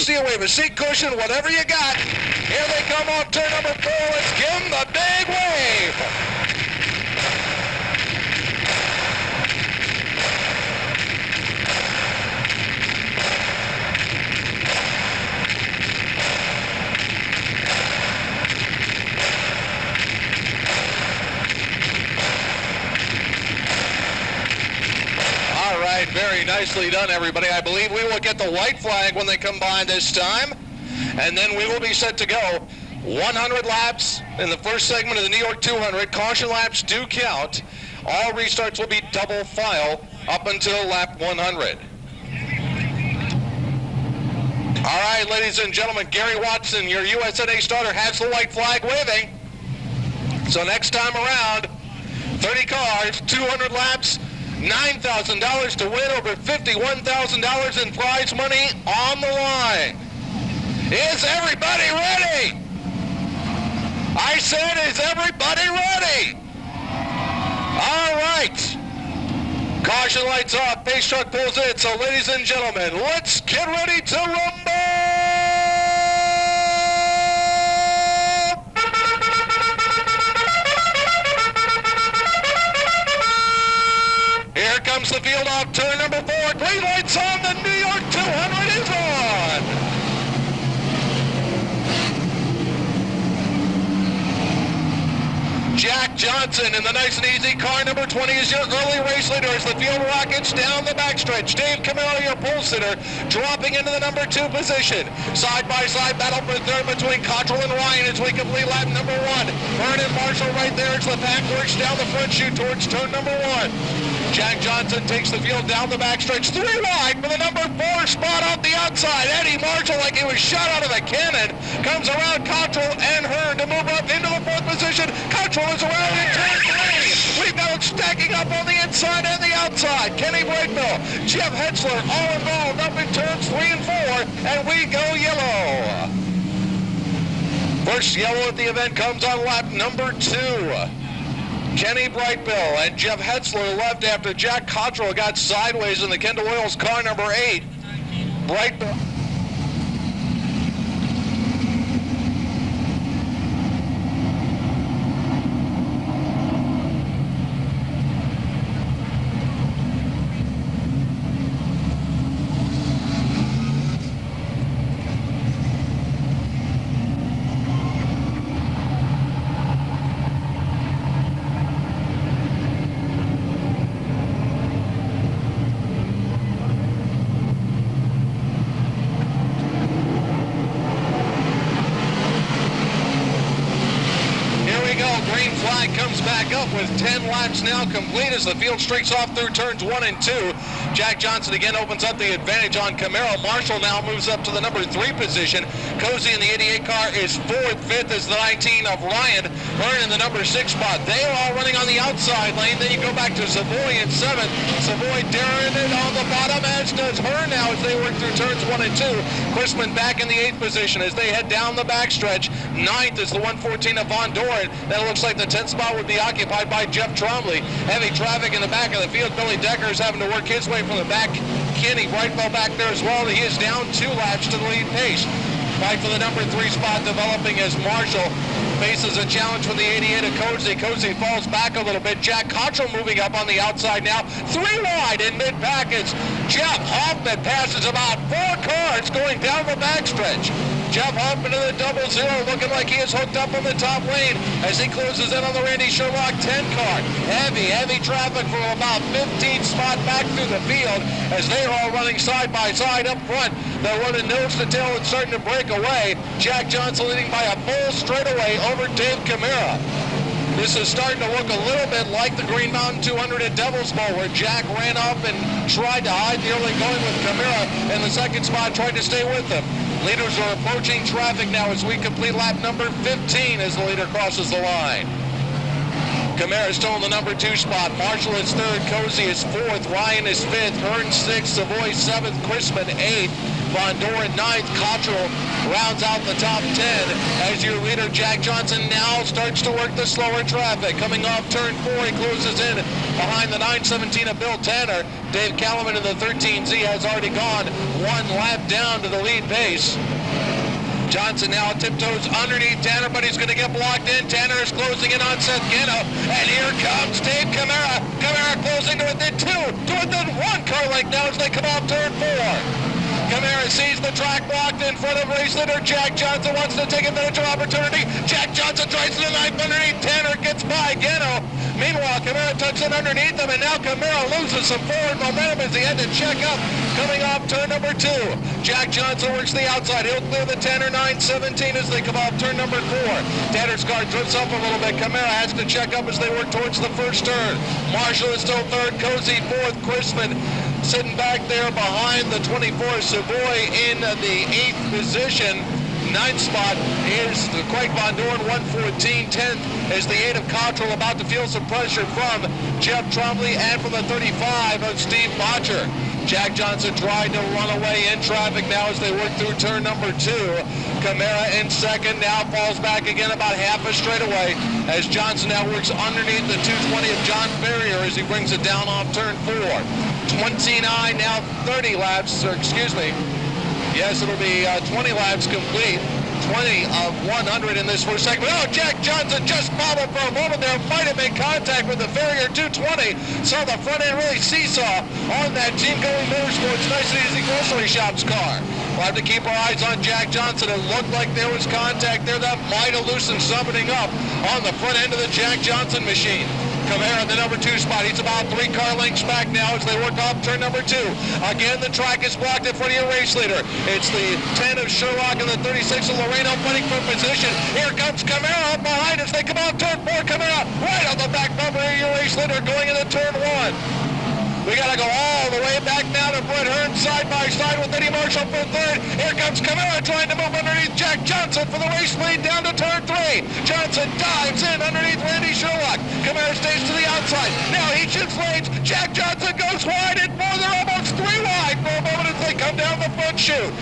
emergency, a wave, a seat cushion, whatever you got. Here they come off turn number 4. Let's give them the big wave. Very nicely done, everybody. I believe we will get the white flag when they come by this time, and then we will be set to go. 100 laps in the first segment of the New York 200. Caution laps do count. All restarts will be double file up until lap 100. All right, ladies and gentlemen, Gary Watson, your USNA starter, has the white flag waving. So next time around, 30 cars, 200 laps, $9,000 to win, over $51,000 in prize money on the line. Is everybody ready? I said, is everybody ready? All right. Caution lights off, pace truck pulls in. So ladies and gentlemen, let's get ready to rumble! Here comes the field off turn number 4. Green lights on. The New York 200 is on. Jack Johnson in the nice and easy car number 20 is your early race leader as the field rockets down the backstretch. Dave Camaro, your pole sitter, dropping into the number 2 position. Side-by-side battle for third between Cottrell and Ryan as we complete lap number 1. Vernon Marshall right there as the pack works down the front chute towards turn number 1. Jack Johnson takes the field down the backstretch, 3 wide for the number 4 spot off the outside. Eddie Marshall, like he was shot out of a cannon, comes around Cottrell and Hearn to move up into the 4th position. Cottrell is around in turn 3. We've got it stacking up on the inside and the outside. Kenny Brightmill, Jeff Hetzler, all involved up in turns 3 and 4, and we go yellow. First yellow at the event comes on lap number 2. Kenny Brightbill and Jeff Hetzler left after Jack Cottrell got sideways in the Kendall Oils car number 8. Brightbill. Green flag comes back up with 10 laps now complete as the field streaks off through turns 1 and 2. Jack Johnson again opens up the advantage on Camaro. Marshall now moves up to the number 3 position. Cozy in the 88 car is 4th. 5th is the 19 of Ryan. Hearn in the number 6 spot. They are all running on the outside lane. Then you go back to Savoy in 7th. Savoy daring it on the bottom, as does Hearn now as they work through turns 1 and 2. Chrisman back in the 8th position as they head down the backstretch. 9th is the 114 of Von Doren. Then it looks like the 10th spot would be occupied by Jeff Trombley. Heavy traffic in the back of the field. Billy Decker is having to work his way from the back. Kenny Brightwell back there as well. He is down 2 laps to the lead pace. Fight for the number 3 spot developing as Marshall faces a challenge from the 88 of Cozy. Cozy falls back a little bit. Jack Cottrell moving up on the outside now. 3 wide in mid-package. Jeff Hoffman passes about 4 cars going down the backstretch. Jeff Hoffman in the 00 looking like he is hooked up on the top lane as he closes in on the Randy Sherlock 10 car. Heavy traffic for about 15 spot back through the field as they are all running side by side up front. They're running nose to tail and starting to break away. Jack Johnson leading by a full straightaway over Dave Camara. This is starting to look a little bit like the Green Mountain 200 at Devil's Bowl, where Jack ran up and tried to hide the early going with Camara in the 2nd spot, tried to stay with him. Leaders are approaching traffic now as we complete lap number 15 as the leader crosses the line. Camara still in the number 2 spot. Marshall is 3rd. Cozy is 4th. Ryan is 5th. Hearn 6th. Savoy 7th. Crispin 8th. Von Doren 9th. Cottrell rounds out the top 10 as your leader Jack Johnson now starts to work the slower traffic. Coming off turn 4, he closes in behind the 917 of Bill Tanner. Dave Callman in the 13Z has already gone 1 lap down to the lead pace. Johnson now tiptoes underneath Tanner, but he's going to get blocked in. Tanner is closing in on Seth Gino, and here comes Dave Camara. Camara closing to within 2, to within 1 car length now as they come off turn 4. Camara sees the track blocked in front of race leader Jack Johnson, wants to take advantage of opportunity. Jack Johnson tries to the 9th underneath. Tanner gets by Gino. Meanwhile, Camara tucks in underneath him, and now Camara loses some forward momentum as he had to check up coming off turn number 2. Jack Johnson works the outside. He'll clear the Tanner 917 as they come off turn number 4. Tanner's car drifts up a little bit. Camara has to check up as they work towards the first turn. Marshall is still 3rd. Cozy 4th. Crispin sitting back there behind the 24. Savoy in the 8th position. 9th spot is Craig Von Doren, 114. 10th is the 8 of Cottrell, about to feel some pressure from Jeff Trombley and from the 35 of Steve Botcher. Jack Johnson tried to run away in traffic now as they work through turn number 2. Camara in 2nd, now falls back again about half a straightaway as Johnson now works underneath the 220 of John Ferrier as he brings it down off turn 4. 29, now 30 laps, or excuse me, yes, it'll be 20 laps complete. 20 of 100 in this first segment. Oh, Jack Johnson just bobbled for a moment there. Might have made contact with the Farrier 220. Saw the front end really seesaw on that Team Going Motorsports Nice and Easy Grocery Shops car. We'll have to keep our eyes on Jack Johnson. It looked like there was contact there that might have loosened something up on the front end of the Jack Johnson machine. Camara in the number 2 spot. He's about 3 car lengths back now as they work off turn number 2. Again, the track is blocked in front of your race leader. It's the 10 of Sherlock and the 36 of Loreno fighting for position. Here comes Camara up behind as they come off turn 4. Camara right on the back bumper of your race leader going into turn 1. We got to go all the way back now to Brett Hearn side by side with Eddie Marshall for 3rd. Here comes Camara trying to move underneath Jack Johnson for the race lead down to turn 3. Johnson dives in underneath Randy Sherlock. Camara stays to the outside. Now he shifts lanes. Jack Johnson goes wide and more. They're almost 3 wide for a moment as they come down the front chute.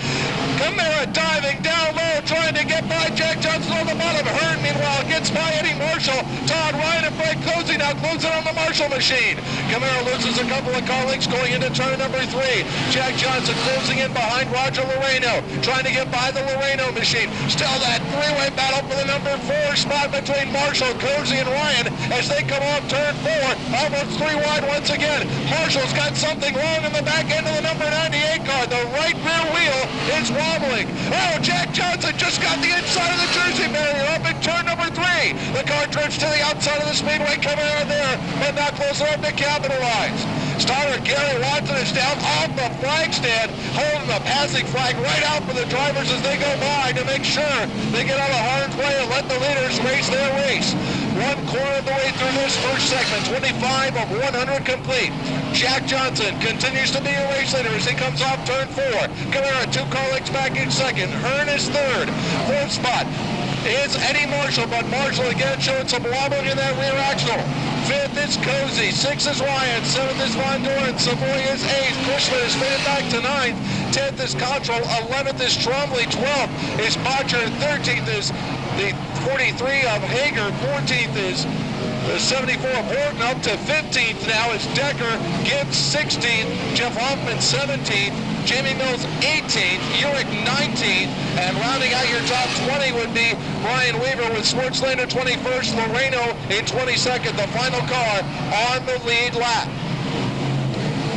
Camara diving down low, trying to get by Jack Johnson on the bottom. Hearn, meanwhile, gets by Eddie Marshall. Todd Ryan and Frank Cozy now closing on the Marshall machine. Camara loses a couple of car lengths going into turn number 3. Jack Johnson closing in behind Roger Loreno, trying to get by the Loreno machine. Still that 3-way battle for the number 4 spot between Marshall, Cozy, and Ryan as they come off turn 4. Almost 3 wide once again. Marshall's got something wrong in the back end of the number 98 car. The right rear wheel is wobbling. Oh, Jack Johnson just got the inside of the Jersey barrier up in turn number 3. The car drifts to the outside of the speedway. Camara there, but not close enough to capitalize. Starter Gary Watson is down off the flag stand, holding the passing flag right out for the drivers as they go by to make sure they get out of harm's way and let the leaders race their race. 1 quarter of the way through this first segment, 25 of 100 complete. Jack Johnson continues to be a race leader as he comes off turn 4. Camara 2 car lengths back in 2nd. Hearn is 3rd. 4th spot is Eddie Marshall, but Marshall again showing some wobbling in that rear axle. 5th is Cozy, 6th is Ryan, 7th is Von Doren, Savoy is 8th, Cushman is faded back to 9th, 10th is Cottrell, 11th is Trombley, 12th is Botcher, 13th is the 43 of Hager, 14th is the 74 of Horton, up to 15th now is Decker, Gibbs 16th, Jeff Hoffman 17th, Jamie Mills 18th, Urick 19th, and rounding out your top 20 would be Brian Weaver with Sportslander 21st, Loreno in 22nd, the final car on the lead lap.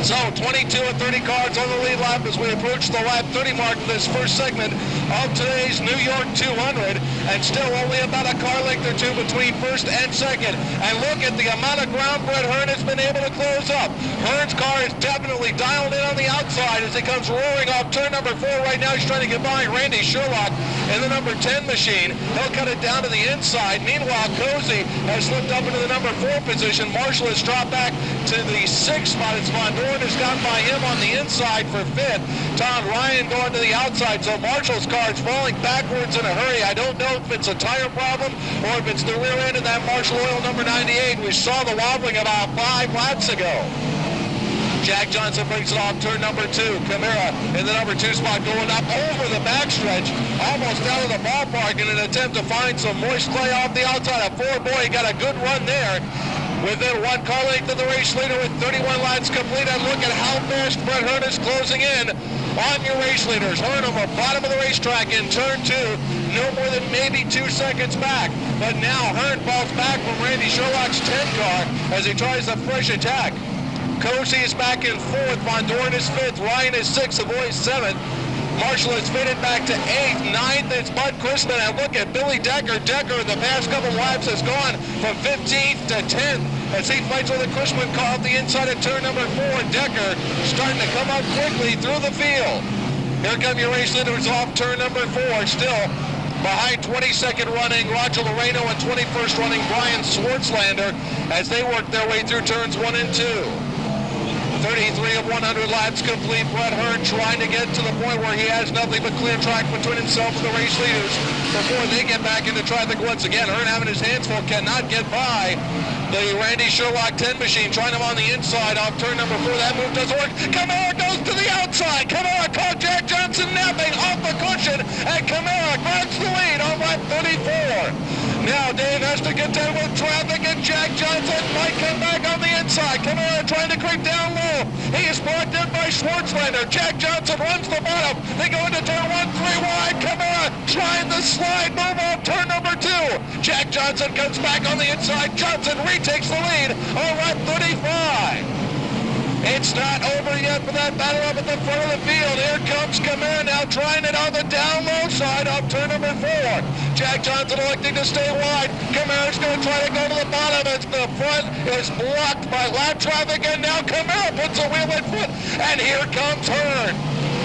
So 22 and 30 cars on the lead lap as we approach the lap 30 mark of this first segment of today's New York 200, and still only about a car length or 2 between 1st and 2nd. And look at the amount of ground Brett Hearn has been able to close up. Hearn's car is definitely dialed in on the outside as he comes roaring off turn number 4 right now. He's trying to get by Randy Sherlock. in the number 10 machine. He'll cut it down to the inside. Meanwhile, Cozy has slipped up into the number 4 position. Marshall has dropped back to the 6th spot. It's Von Doren has gone by him on the inside for 5th. Todd Ryan going to the outside, so Marshall's car is falling backwards in a hurry. I don't know if it's a tire problem or if it's the rear end of that Marshall Oil number 98. We saw the wobbling about 5 laps ago. Jack Johnson brings it off turn number 2. Camara in the number 2 spot going up over the backstretch, almost out of the ballpark in an attempt to find some moist clay off the outside. A Ford boy got a good run there. Within 1 car length of the race leader with 31 laps complete. And look at how fast Brett Hearn is closing in on your race leaders. Hearn on the bottom of the racetrack in turn 2, no more than maybe 2 seconds back. But now Hearn falls back from Randy Sherlock's 10 car as he tries a fresh attack. Cozy is back in 4th, Von Doren is 5th, Ryan is 6th, Savoy is 7th. Marshall has faded back to 8th, 9th, it's Bud Chrisman, and look at Billy Decker. Decker in the past couple laps has gone from 15th to 10th as he fights with a Chrisman car off the inside of turn number 4. Decker starting to come up quickly through the field. Here come your race leaders off turn number 4, still behind 22nd running Roger Loreno and 21st running Brian Swartzlander as they work their way through turns 1 and 2. 33 of 100 laps complete. Brett Hearn trying to get to the point where he has nothing but clear track between himself and the race leaders before they get back into traffic once again. Hearn having his hands full, cannot get by the Randy Sherlock 10 machine, trying him on the inside off turn number 4. That move doesn't work. Camara goes to the outside. Camara caught Jack Johnson napping off the cushion, and Camara grabs the lead on lap 34. Now Dave has to contend with traffic, and Jack Johnson might come back on the inside. Camara trying to creep down low. He is blocked in by Swartzlander. Jack Johnson runs the bottom. They go into turn 1, 3 wide. Camara trying the slide move off turn number 2. Jack Johnson comes back on the inside. Johnson retakes the lead on lap 35. It's not over yet for that battle up at the front of the field. Here comes Camara now trying it on the down low side of turn number 4. Jack Johnson electing to stay wide. Camara's going to try to go to the bottom as the front is blocked by lap traffic, and now Camara puts a wheel in foot, and here comes Hearn.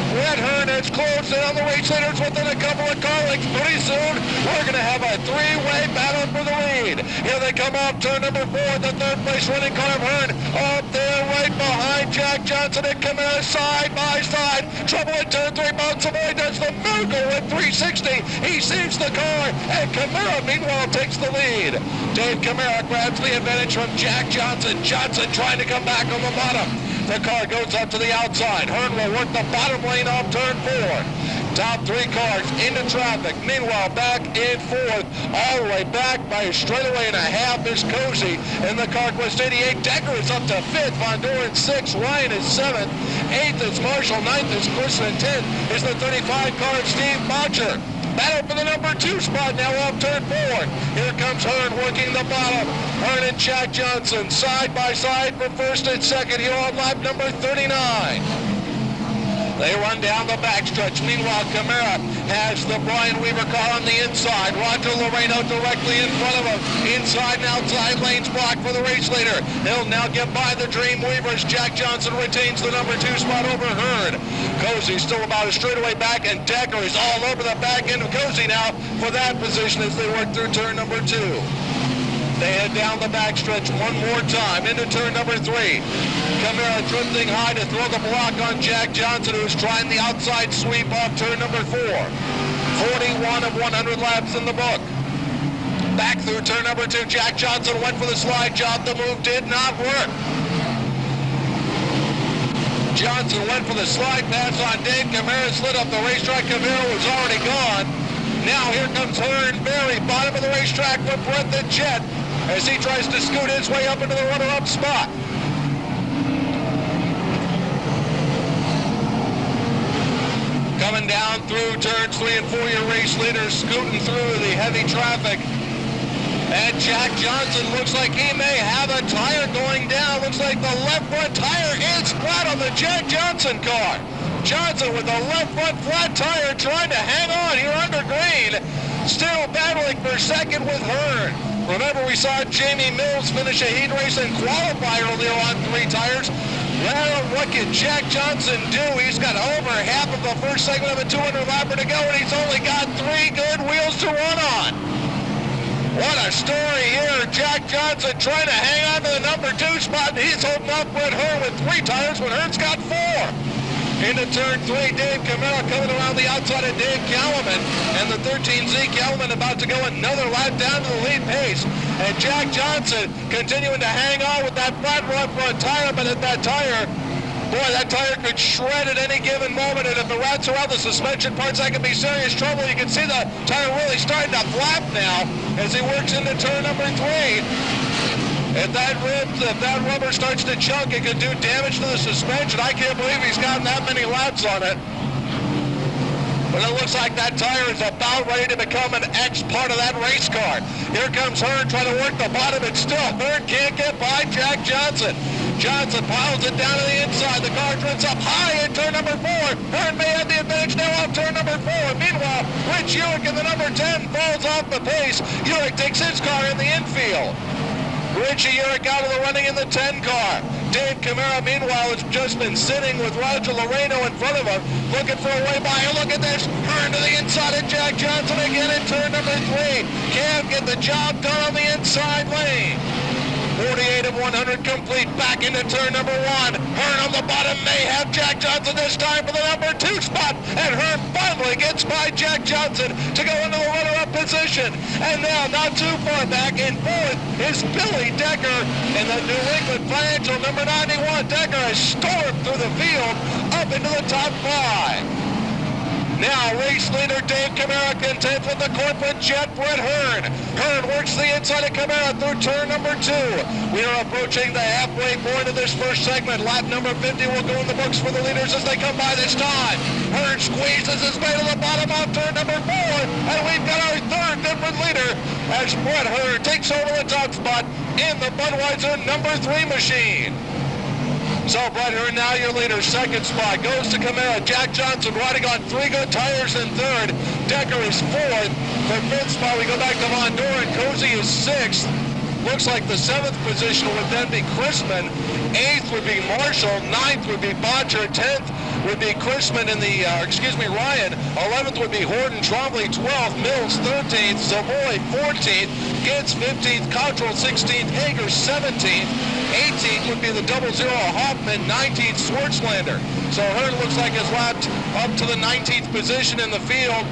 Brett Hearn has closed in on the race leaders within a couple of car lengths. Pretty soon, we're going to have a 3-way battle for the lead. Here they come off turn number 4, the 3rd place running car of Hearn. Up there right behind Jack Johnson and Camara side by side. Trouble in turn 3, Mount Savoy does the miracle at 360. He saves the car, and Camara meanwhile takes the lead. Dave Camara grabs the advantage from Jack Johnson. Johnson trying to come back on the bottom. The car goes up to the outside. Hearn will work the bottom lane off turn 4. Top 3 cars into traffic. Meanwhile, back in 4th, all the way back by a straightaway and a half is Cozy. In the CarQuest 88, Decker is up to 5th. Von Doren 6th. Ryan is 7th. 8th is Marshall. 9th is Chrisman. 10th is the 35 car of Steve Botcher. Battle for the number 2 spot now off turn 4. Here comes Hearn working the bottom. Hearn and Jack Johnson side by side for 1st and 2nd here on lap number 39. They run down the backstretch. Meanwhile, Camara has the Brian Weaver car on the inside. Roger Loreno directly in front of him. Inside and outside lanes blocked for the race leader. He'll now get by the Dream Weavers. Jack Johnson retains the number 2 spot over Hearn. Cozy still about a straightaway back, and Decker is all over the back end of Cozy now for that position as they work through turn number 2. They head down the backstretch one more time into turn number 3. Camara drifting high to throw the block on Jack Johnson, who's trying the outside sweep off turn number 4. 41 of 100 laps in the book. Back through turn number 2, Jack Johnson went for the slide job. The move did not work. Johnson went for the slide pass on Dave Camara, slid up the racetrack. Camara was already gone. Now here comes Hearn, very bottom of the racetrack for Brett the Jet as he tries to scoot his way up into the runner-up spot. Coming down through turns 3 and 4, your race leaders scooting through the heavy traffic. And Jack Johnson looks like he may have a tire going down. Looks like the left front tire is flat on the Jack Johnson car. Johnson with the left front flat tire trying to hang on here under green. Still battling for second with Hearn. Remember, we saw Jamie Mills finish a heat race and qualify earlier on 3 tires. Well, what can Jack Johnson do? He's got over half of the first segment of a 200 lapper to go, and he's only got 3 good wheels to run on. What a story here. Jack Johnson trying to hang on to the number 2 spot, and he's holding off Brett Hearn with 3 tires when Hearn's got 4. Into turn 3, Dave Camara coming around the outside of Dave Callman, and the 13Z Callman about to go another lap down to the lead pace. And Jack Johnson continuing to hang on with that flat front tire, but at that tire, boy, that tire could shred at any given moment, and if it wraps around the suspension parts, that could be serious trouble. You can see the tire really starting to flap now as he works into turn number 3. If that rubber starts to chunk, it could do damage to the suspension. I can't believe he's gotten that many laps on it. But it looks like that tire is about ready to become an X part of that race car. Here comes Hearn trying to work the bottom, and still Hearn can't get by Jack Johnson. Johnson piles it down to the inside. The car drifts up high in turn number 4. Hearn may have the advantage now off turn number 4. Meanwhile, Rich Urick in the number 10 falls off the pace. Urick takes his car in the infield. Richie Urick out of the running in the 10 car. Dave Camara, meanwhile, has just been sitting with Roger Loreno in front of him, looking for a way by. And look at this. Hearn to the inside of Jack Johnson again in turn number 3. Can't get the job done on the inside lane. 48 of 100 complete, back into turn number 1. Hearn on the bottom may have Jack Johnson this time for the number 2 spot, and Hearn finally gets by Jack Johnson to go into the runner-up position. And now, not too far back, in 4th is Billy Decker, and the New England Financial number 91. Decker has stormed through the field up into the top 5. Now, race leader Dave Camara contends with the corporate jet, Brett Hearn. Hearn works the inside of Camara through turn number 2. We are approaching the halfway point of this first segment. Lap number 50 will go in the books for the leaders as they come by this time. Hearn squeezes his way to the bottom of turn number 4, and we've got our 3rd different leader as Brett Hearn takes over the top spot in the Budweiser number 3 machine. So Brett Hearn, now your leader. 2nd spot goes to Camara. Jack Johnson riding on 3 good tires in 3rd. Decker is 4th. For 5th spot, we go back to Von Doren. Cozy is 6th. Looks like the 7th position would then be Chrisman. 8th would be Marshall. 9th would be Bodger. 10th would be Chrisman in the, Ryan. 11th would be Horton. Trombley 12th. Mills 13th. Savoy 14th. Gitz 15th. Cottrell 16th. Hager 17th. 18th would be the 00 Hoffman. 19th Swartzlander. So Hearn looks like has lapped up to the 19th position in the field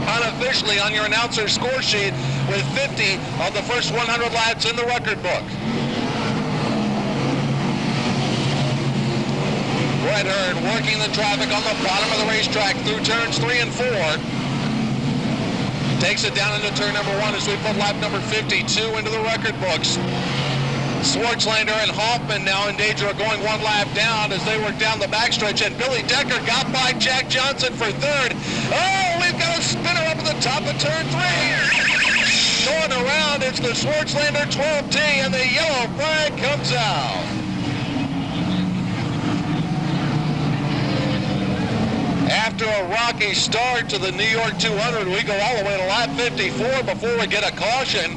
unofficially on your announcer score sheet with 50 of the first 100 laps in the record book. Brett Hearn working the traffic on the bottom of the racetrack through turns 3 and 4. Takes it down into turn number 1 as we put lap number 52 into the record books. Swartzlander and Hoffman now in danger of going 1 lap down as they work down the backstretch, and Billy Decker got by Jack Johnson for 3rd. Oh, we've got a spinner up at the top of turn 3. Going around, it's the Swartzlander 12T, and the yellow flag comes out. After a rocky start to the New York 200, we go all the way to lap 54 before we get a caution.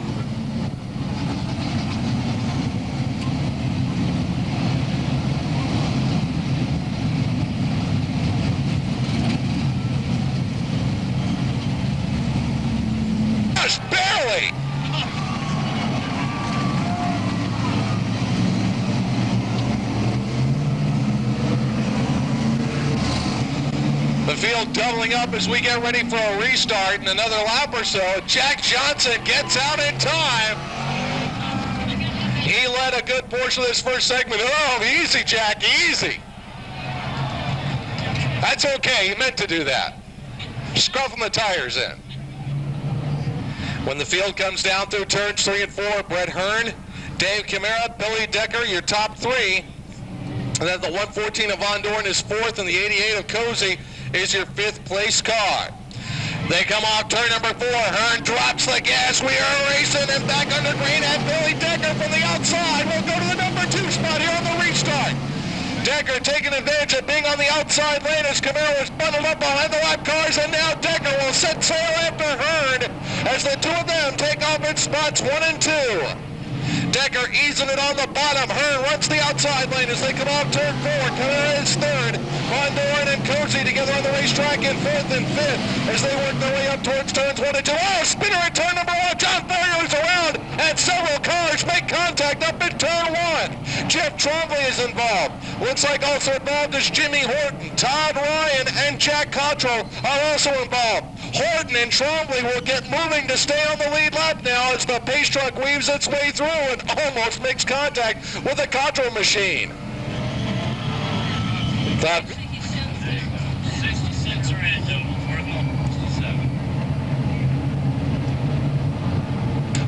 Just barely. The field doubling up as we get ready for a restart in another lap or so. Jack Johnson gets out in time. He led a good portion of this first segment. Oh, easy, Jack, easy. That's okay, he meant to do that. Scruffing the tires in. When the field comes down through turns 3 and 4, Brett Hearn, Dave Camara, Billy Decker, your top 3. And then the 114 of Von Doren is 4th, and the 88 of Cozy is your 5th place car. They come off turn number 4. Hearn drops the gas. We are racing, and back under green, and Billy Decker from the outside will go to the number 2 spot here on the restart. Decker taking advantage of being on the outside lane as Camaro is bundled up behind the lap cars, and now Decker will set sail after Hearn as the two of them take off in spots 1 and 2. Decker easing it on the bottom. Hearn runs the outside lane as they come off turn 4. Camara is third. Von Doren and Cozy together on the racetrack in 4th and 5th as they work their way up towards turns 1 and 2. Oh, spinner at turn number 1. John Boyer's around, and several cars make contact up at turn 1. Jeff Trombley is involved. Looks like also involved is Jimmy Horton. Todd Ryan and Jack Cottrell are also involved. Horton and Trombley will get moving to stay on the lead lap now as the pace truck weaves its way through and almost makes contact with the Cottrell machine. 66 are in total.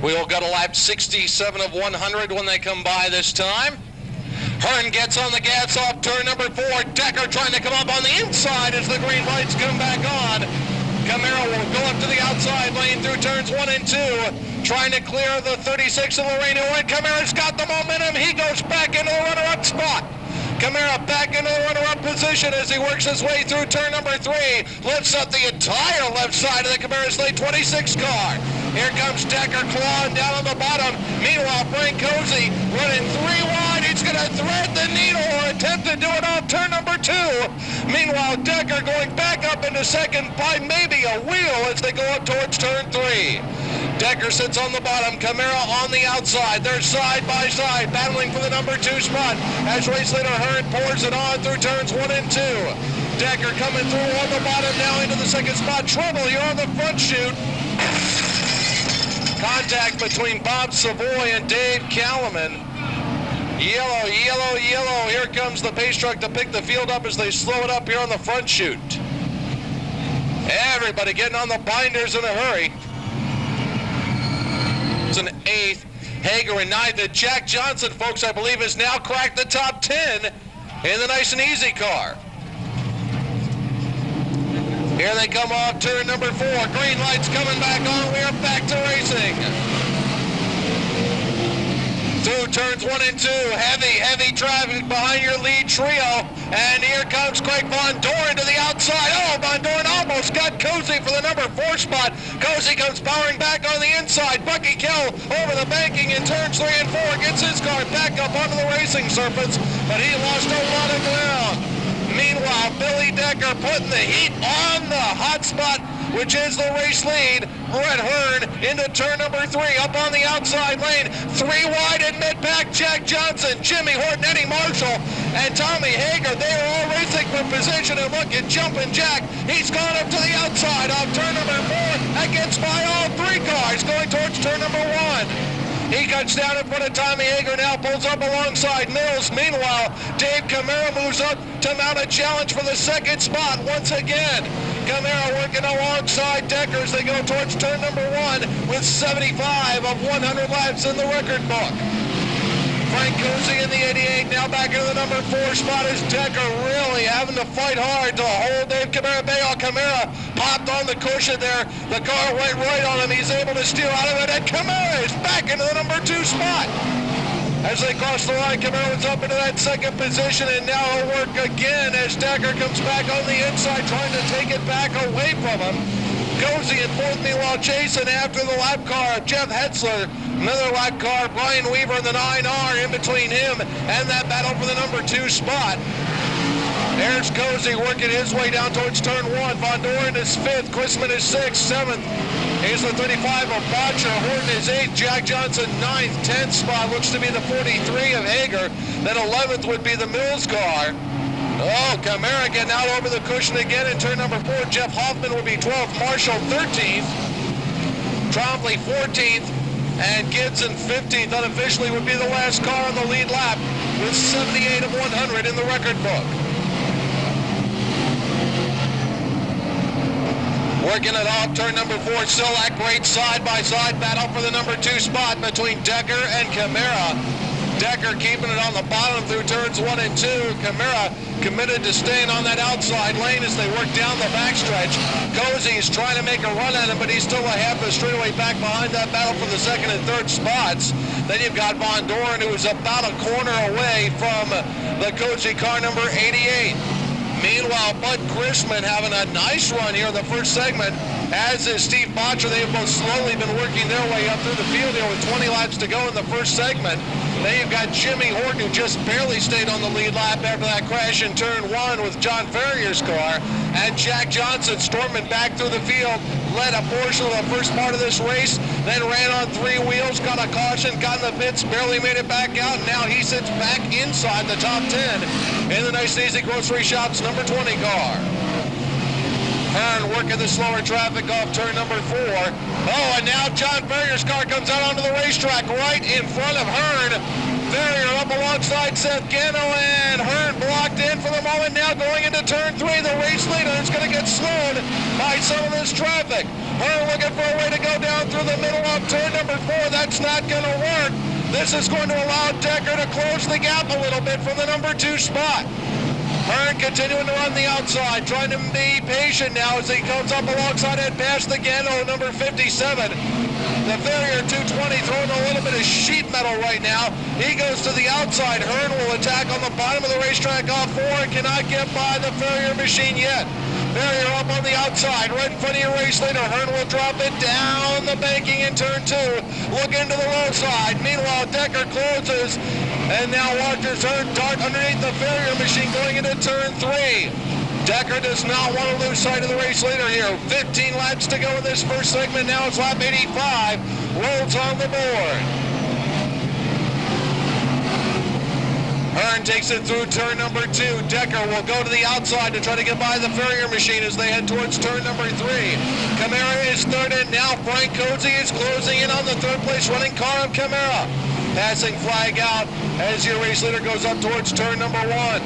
We will go to lap 67 of 100 when they come by this time. Hearn gets on the gas off turn number 4. Decker trying to come up on the inside as the green lights come back on. Camaro will go up to the outside lane through turns 1 and 2, trying to clear the 36 of Lorraine. And Camara's got the momentum. He goes back into the runner-up spot. Camara back into the runner-up position as he works his way through turn number 3. Lifts up the entire left side of the Camara Slate 26 car. Here comes Decker clawing down on the bottom. Meanwhile, Frank Cozy running 3 wide. He's going to thread the needle or attempt to do it off turn number 2. Meanwhile, Decker going back up into second by maybe a wheel as they go up towards turn 3. Decker sits on the bottom, Camara on the outside. They're side by side, battling for the number 2 spot as race leader Hearn pours it on through turns 1 and 2. Decker coming through on the bottom now into the second spot. Trouble here on the front chute. Contact between Bob Savoy and Dave Kalaman. Yellow, yellow, yellow. Here comes the pace truck to pick the field up as they slow it up here on the front chute. Everybody getting on the binders in a hurry. It's an 8th. Hager in 9th. And Jack Johnson, folks, I believe has now cracked the top 10 in the nice and easy car. Here they come off turn number 4. Green lights coming back on. We are back to racing. Through turns 1 and 2. Heavy traffic behind your lead trio. And here comes Craig Von Doren to the outside. Oh, Von Doren almost got Cozy for the number 4 spot. Cozy comes powering back on the inside. Bucky Kell over the banking in turns 3 and 4. Gets his car back up onto the racing surface. But he lost a lot of ground. Meanwhile, Billy Decker putting the heat on the hot spot, which is the race lead. Brett Hearn into turn number 3, up on the outside lane. 3 wide in mid-pack, Jack Johnson, Jimmy Horton, Eddie Marshall, and Tommy Hager. They are all racing for position, and look at Jumpin' Jack. He's gone up to the outside off turn number 4 and gets by all 3 cars going towards turn number 1. He cuts down in front of Tommy Hager now, pulls up alongside Mills. Meanwhile, Dave Camara moves up to mount a challenge for the 2nd spot once again. Camara working alongside Decker as they go towards turn number 1 with 75 of 100 laps in the record book. Frank Cozy in the 88 now back into the number 4 spot as Decker really having to fight hard to hold Dave Camara bail. Camara popped on the cushion there. The car went right on him. He's able to steer out of it, and Camara is back into the number 2 spot. As they cross the line, Camara was up into that 2nd position, and now he'll work again as Decker comes back on the inside trying to take it back away from him. Cozy in 4th, meanwhile chasing after the lap car of Jeff Hetzler. Another lap car, Brian Weaver in the 9R in between him and that battle for the number 2 spot. There's Cozy working his way down towards turn 1. Von Doren is 5th, Chrisman is 6th, 7th. Here's the 35 of Botcher. Horton is 8th, Jack Johnson 9th, 10th spot looks to be the 43 of Hager. Then 11th would be the Mills car. Oh, Camara getting out over the cushion again in turn number 4. Jeff Hoffman would be 12th, Marshall 13th, Trombley 14th, and Gibson 15th. Unofficially would be the last car on the lead lap with 78 of 100 in the record book. Working it off turn number 4, still that great side-by-side battle for the number 2 spot between Decker and Camara. Decker keeping it on the bottom through turns 1 and 2. Camara committed to staying on that outside lane as they work down the backstretch. Cozy's trying to make a run at him, but he's still a half a straightaway back behind that battle for the 2nd and 3rd spots. Then you've got Von Doren, who is about a corner away from the Cozy car number 88. Meanwhile, Bud Chrisman having a nice run here in the first segment as is Steve Botcher. They have both slowly been working their way up through the field here with 20 laps to go in the first segment. Then you've got Jimmy Horton, who just barely stayed on the lead lap after that crash in turn 1 with John Ferrier's car. And Jack Johnson storming back through the field, led a portion of the first part of this race, then ran on 3 wheels, got a caution, got in the pits, barely made it back out. Now he sits back inside the top 10 in the Nice and Easy Grocery Shop's number 20 car. Hearn working the slower traffic off turn number 4. Oh, and now John Ferrier's car comes out onto the racetrack right in front of Hearn. Ferrier up alongside Seth Gano, and Hearn blocked in for the moment. Now going into turn 3, the race leader is going to get slowed by some of this traffic. Hearn looking for a way to go down through the middle of turn number 4. That's not going to work. This is going to allow Decker to close the gap a little bit from the number 2 spot. Hearn continuing to run the outside, trying to be patient now as he comes up alongside and past the Gano, number 57. The Ferrier 220 throwing a little bit of sheet metal right now. He goes to the outside. Hearn will attack on the bottom of the racetrack off 4 and cannot get by the Ferrier machine yet. Ferrier up on the outside, right in front of your race leader. Hearn will drop it down the banking in turn 2. Look into the low side. Meanwhile, Decker closes. And now watches Hearn dart underneath the Ferrier machine going into turn 3. Decker does not want to lose sight of the race leader here. 15 laps to go in this first segment. Now it's lap 85. World's on the board. Hearn takes it through turn number 2. Decker will go to the outside to try to get by the Ferrier machine as they head towards turn number 3. Camara is third in now. Frank Cozy is closing in on the third place running car of Camara. Passing flag out as your race leader goes up towards turn number 1.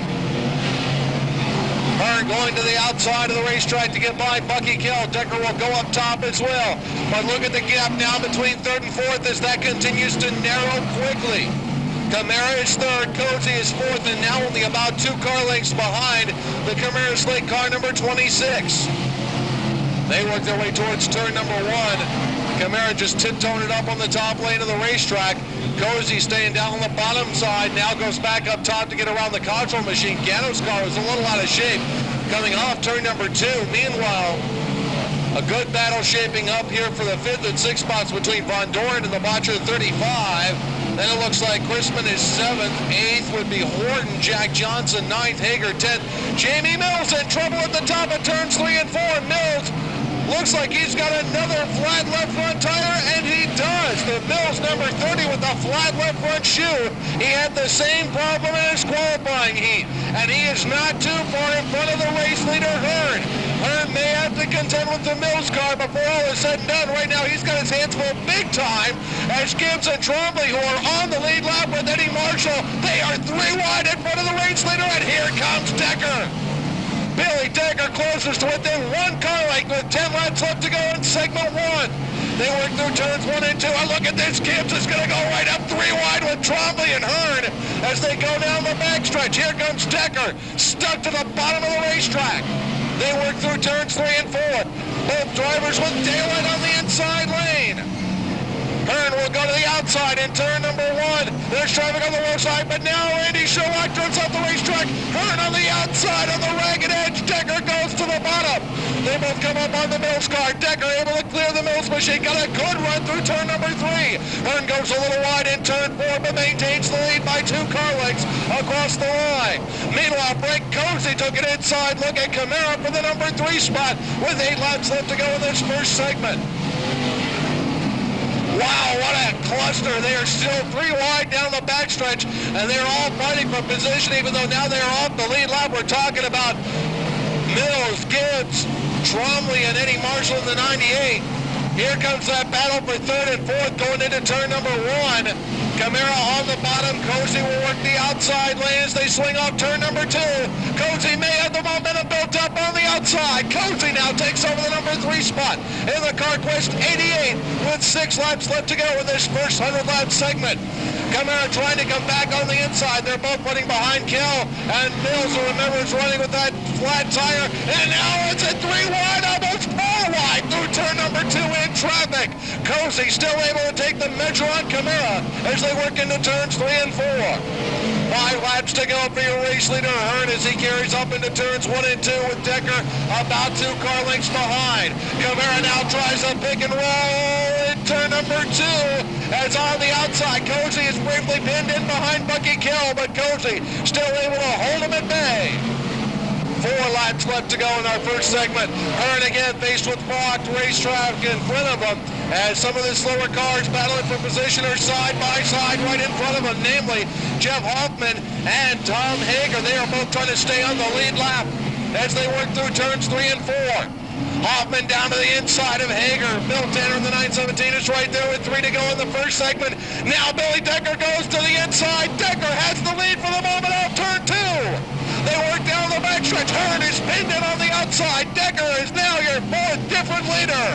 Hearn going to the outside of the racetrack to get by Bucky Kell. Decker will go up top as well. But look at the gap now between third and fourth as that continues to narrow quickly. Camara is third, Cozy is fourth, and now only about 2 car lengths behind the Camara Slate car number 26. They work their way towards turn number 1. Camara just tiptoeing it up on the top lane of the racetrack. Cozy staying down on the bottom side, now goes back up top to get around the control machine. Gano's car is a little out of shape coming off turn number 2. Meanwhile, a good battle shaping up here for the 5th and 6th spots between Von Doren and the Botcher 35. Then it looks like Chrisman is 7th. 8th would be Horton. Jack Johnson 9th. Hager 10th. Jamie Mills in trouble at the top of turns 3 and 4. Mills looks like he's got another flat left front tire, and he does. The Mills number 30 with a flat left front shoe. He had the same problem in his qualifying heat, and he is not too far in front of the race leader, Hearn. Hearn may have to contend with the Mills car before all is said and done. Right now, he's got his hands full big time as Gibbs and Trombley, who are on the lead lap with Eddie Marshall, they are 3 wide in front of the race leader, and here comes Decker. Billy Decker closes to within 1 car length with 10 laps left to go in segment 1. They work through turns 1 and 2. And look at this. Gibbs is going to go right up 3 wide with Trombley and Hearn as they go down the backstretch. Here comes Decker, stuck to the bottom of the racetrack. They work through turns 3 and 4. Both drivers with daylight on the inside lane. Hearn will go to the outside in turn number 1. There's traffic on the low side, but now Andy Sherlock turns off the racetrack. Hearn on the outside on the ragged edge. Decker goes to the bottom. They both come up on the Mills car. Decker able to clear the Mills machine. Got a good run through turn number 3. Hearn goes a little wide in turn 4, but maintains the lead by 2 car lengths across the line. Meanwhile, Frank Cozy took it inside. Look at Camara for the number 3 spot with 8 laps left to go in this first segment. Wow, what a cluster. They are still 3 wide down the backstretch, and they're all fighting for position, even though now they're off the lead lap. We're talking about Mills, Gibbs, Trombley, and Eddie Marshall in the 98. Here comes that battle for 3rd and 4th going into turn number 1. Camara on the bottom. Cozy will work the outside lane as they swing off turn number 2. Cozy may have the momentum built up on the outside. Cozy now takes over the number 3 spot in the CarQuest 88 with 6 laps left to go in this first 100-lap segment. Camara trying to come back on the inside. They're both running behind Kell, and Mills, who remember, is running with that flat tire. And now it's at 3 wide, almost 4 wide through turn number 2 in traffic. Cozy still able to take the measure on Camara as they work into turns 3 and 4. 5 laps to go for your race leader, Hearn, as he carries up into turns 1 and 2 with Decker about 2 car lengths behind. Camara now tries a pick and roll in turn number 2, as on the outside, Cozy is briefly pinned in behind Bucky Kell, but Cozy still able to hold him at bay. 4 laps left to go in our first segment. Hearn again faced with blocked racetrack in front of him, as some of the slower cars battling for position are side by side right in front of him, namely Jeff Hoffman and Tom Hager. They are both trying to stay on the lead lap as they work through turns 3 and 4. Hoffman down to the inside of Hager. Bill Tanner in the 917 is right there with 3 to go in the first segment. Now Billy Decker goes to the inside. Decker has the lead for the moment out turn 2. They work down the backstretch. Hearn is pinned in on the outside. Decker is now your 4th different leader.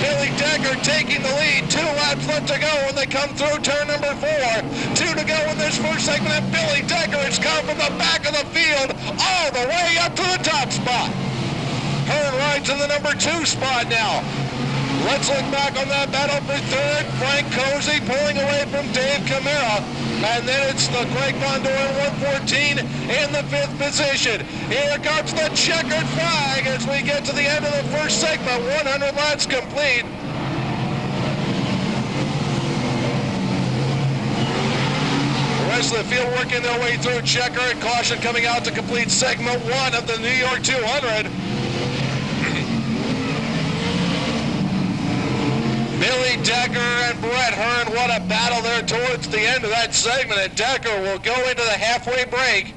Billy Decker taking the lead. 2 laps left to go when they come through turn number 4. 2 to go in this first segment, and Billy Decker has come from the back of the field all the way up to the top spot. Hearn rides in the number 2 spot now. Let's look back on that battle for 3rd. Frank Cozy pulling away from Dave Camara. And then it's the Greg Von Doren 114 in the 5th position. Here comes the checkered flag as we get to the end of the first segment. 100 laps complete. The rest of the field working their way through. Checker and caution coming out to complete segment 1 of the New York 200. Billy Decker and Brett Hearn, what a battle there towards the end of that segment, and Decker will go into the halfway break.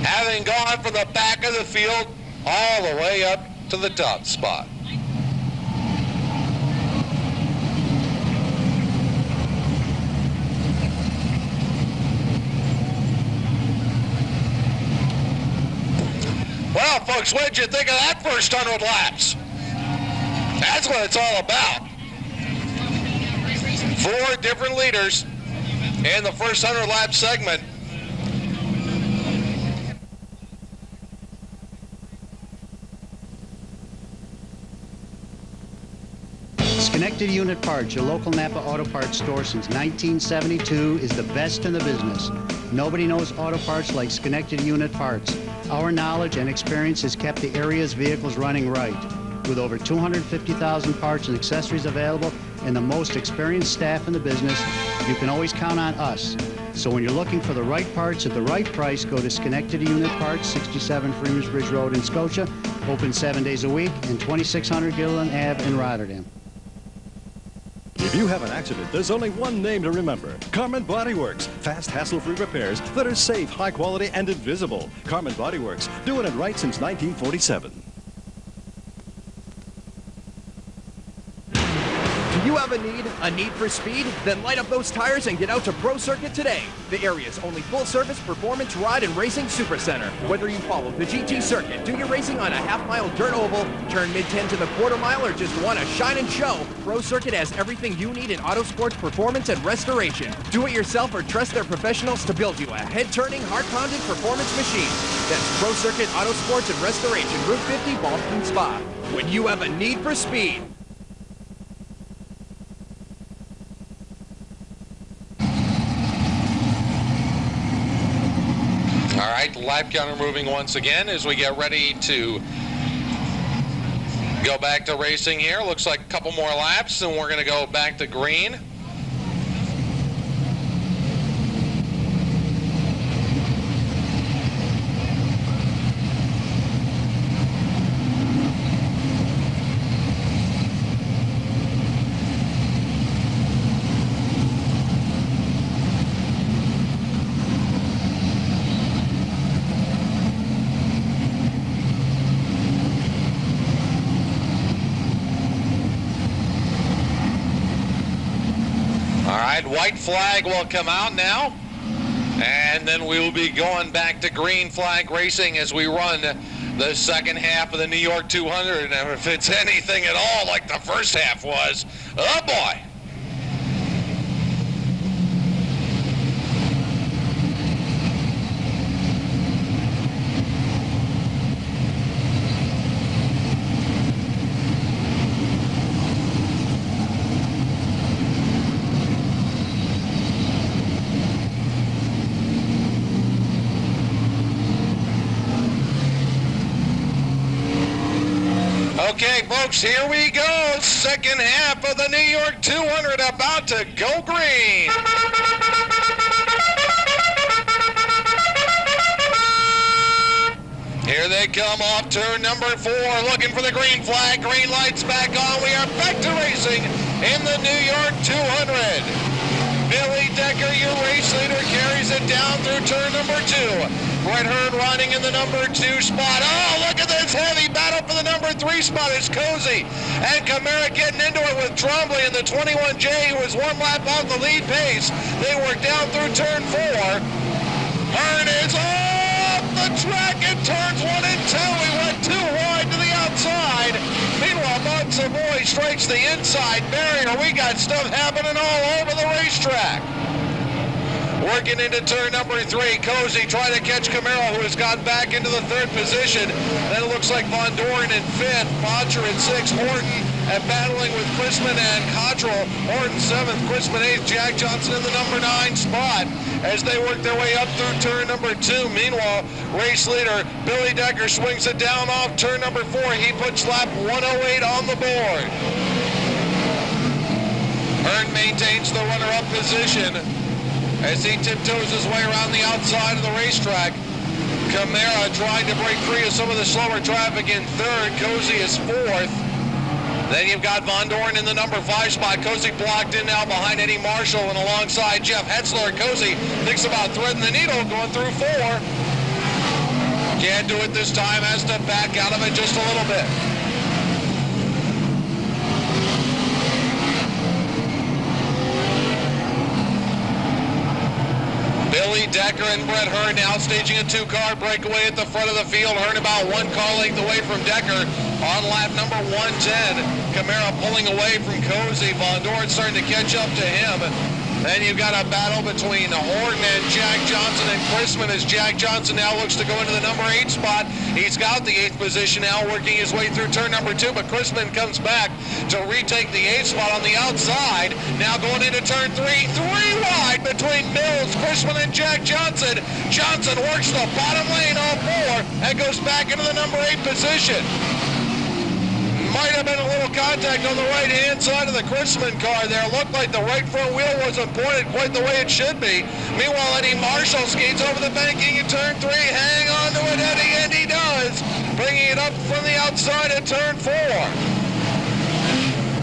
Having gone from the back of the field all the way up to the top spot. Well, folks, what did you think of that first 100 laps? That's what it's all about. 4 different leaders in the first 100 lap segment. Schenectady Unit Parts, your local Napa Auto Parts store since 1972, is the best in the business. Nobody knows auto parts like Schenectady Unit Parts. Our knowledge and experience has kept the area's vehicles running right. With over 250,000 parts and accessories available and the most experienced staff in the business, you can always count on us. So when you're looking for the right parts at the right price, go to Schenectady Unit Parts, 67 Freeman's Bridge Road in Scotia, open 7 days a week, and 2600 Gilliland Ave in Rotterdam. If you have an accident, there's only one name to remember. Carmen Body Works. Fast, hassle-free repairs that are safe, high quality, and invisible. Carmen Body Works. Doing it right since 1947. Do you have a need for speed? Then light up those tires and get out to Pro Circuit today. The area's only full-service performance ride and racing supercenter. Whether you follow the GT circuit, do your racing on a half-mile dirt oval, turn mid-10 to the quarter-mile, or just want to shine and show, Pro Circuit has everything you need in auto sports performance and restoration. Do it yourself or trust their professionals to build you a head-turning, heart-pounding performance machine. That's Pro Circuit Auto Sports and Restoration, Route 50, Boston Spa. When you have a need for speed. All right, lap counter moving once again as we get ready to go back to racing here. Looks like a couple more laps and we're going to go back to green. White flag will come out now, and then we will be going back to green flag racing as we run the second half of the New York 200. And if it's anything at all like the first half was, oh boy. Okay, folks, here we go. Second half of the New York 200 about to go green. Here they come off turn number 4, looking for the green flag. Green lights back on. We are back to racing in the New York 200. Billy Decker, your race leader, carries it down through turn number 2. Brett Hearn running in the number 2 spot. Oh, look at this heavy battle for the number 3 spot. It's Cozy and Camara getting into it with Trombley and the 21J, who was 1 lap off the lead pace. They work down through turn 4. Hearn is off the track in turns 1 and 2. He went too wide to the outside. Meanwhile, Bon Savoy strikes the inside barrier. We got stuff happening all over the racetrack. Working into turn number 3, Cozy trying to catch Camaro, who has gotten back into the 3rd position. Then it looks like Von Doren in 5th, Bodger in 6th, Horton, and battling with Chrisman and Cottrell. Horton 7th, Chrisman 8th, Jack Johnson in the number 9 spot as they work their way up through turn number 2. Meanwhile, race leader Billy Decker swings it down off turn number 4. He puts lap 108 on the board. Hearn maintains the runner-up position as he tiptoes his way around the outside of the racetrack. Camara trying to break free of some of the slower traffic in 3rd. Cozy is 4th. Then you've got Von Doren in the number 5 spot. Cozy blocked in now behind Eddie Marshall and alongside Jeff Hetzler. Cozy thinks about threading the needle going through 4. Can't do it this time, has to back out of it just a little bit. Billy Decker and Brett Hearn now staging a 2-car breakaway at the front of the field. Hearn about 1 car length away from Decker on lap number 110. Camara pulling away from Cozy. Von Doren starting to catch up to him. Then you've got a battle between Horton and Jack Johnson and Chrisman as Jack Johnson now looks to go into the number 8 spot. He's got the 8th position now, working his way through turn number 2, but Chrisman comes back to retake the 8th spot on the outside. Now going into turn 3, 3 wide between Mills, Chrisman, and Jack Johnson. Johnson works the bottom lane on 4 and goes back into the number 8 position. Might have been a little contact on the right-hand side of the Chrisman car there. Looked like the right front wheel wasn't pointed quite the way it should be. Meanwhile, Eddie Marshall skates over the banking in turn 3. Hang on to it, Eddie, and he does. Bringing it up from the outside of turn 4.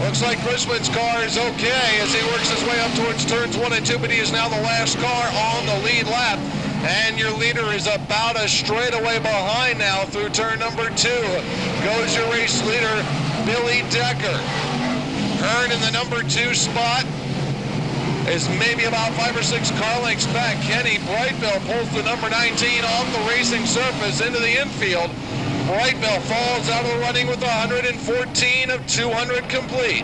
Looks like Chrisman's car is okay as he works his way up towards turns 1 and 2, but he is now the last car on the lead lap. And your leader is about a straightaway behind now through turn number 2. Goes your race leader, Billy Decker. Hearn in the number 2 spot is maybe about 5 or 6 car lengths back. Kenny Brightbill pulls the number 19 off the racing surface into the infield. Brightbill falls out of the running with 114 of 200 complete.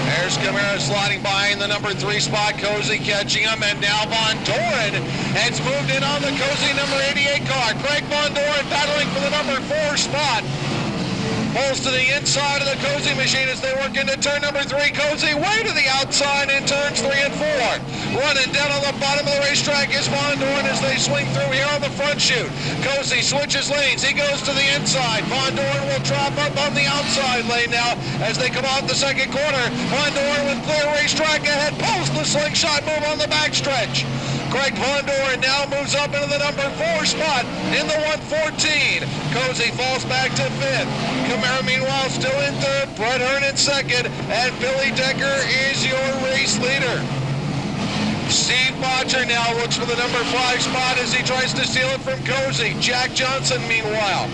There's Camara sliding by in the number 3 spot. Cozy catching him, and now Von Doren has moved in on the Cozy number 88 car. Craig Von Doren battling for the number 4 spot. Pulls to the inside of the Cozy machine as they work into turn number 3. Cozy way to the outside in turns 3 and 4. Running down on the bottom of the racetrack is Von Doren as they swing through here on the front chute. Cozy switches lanes. He goes to the inside. Von Doren will drop up on the outside lane now as they come out the second corner. Von Doren with clear racetrack ahead. Pulls the slingshot move on the backstretch. Craig Von Doren now moves up into the number 4 spot in the 114. Cozy falls back to 5th. Camara, meanwhile, still in 3rd. Brett Hearn in 2nd. And Billy Decker is your race leader. Steve Bodger now looks for the number 5 spot as he tries to steal it from Cozy. Jack Johnson, meanwhile,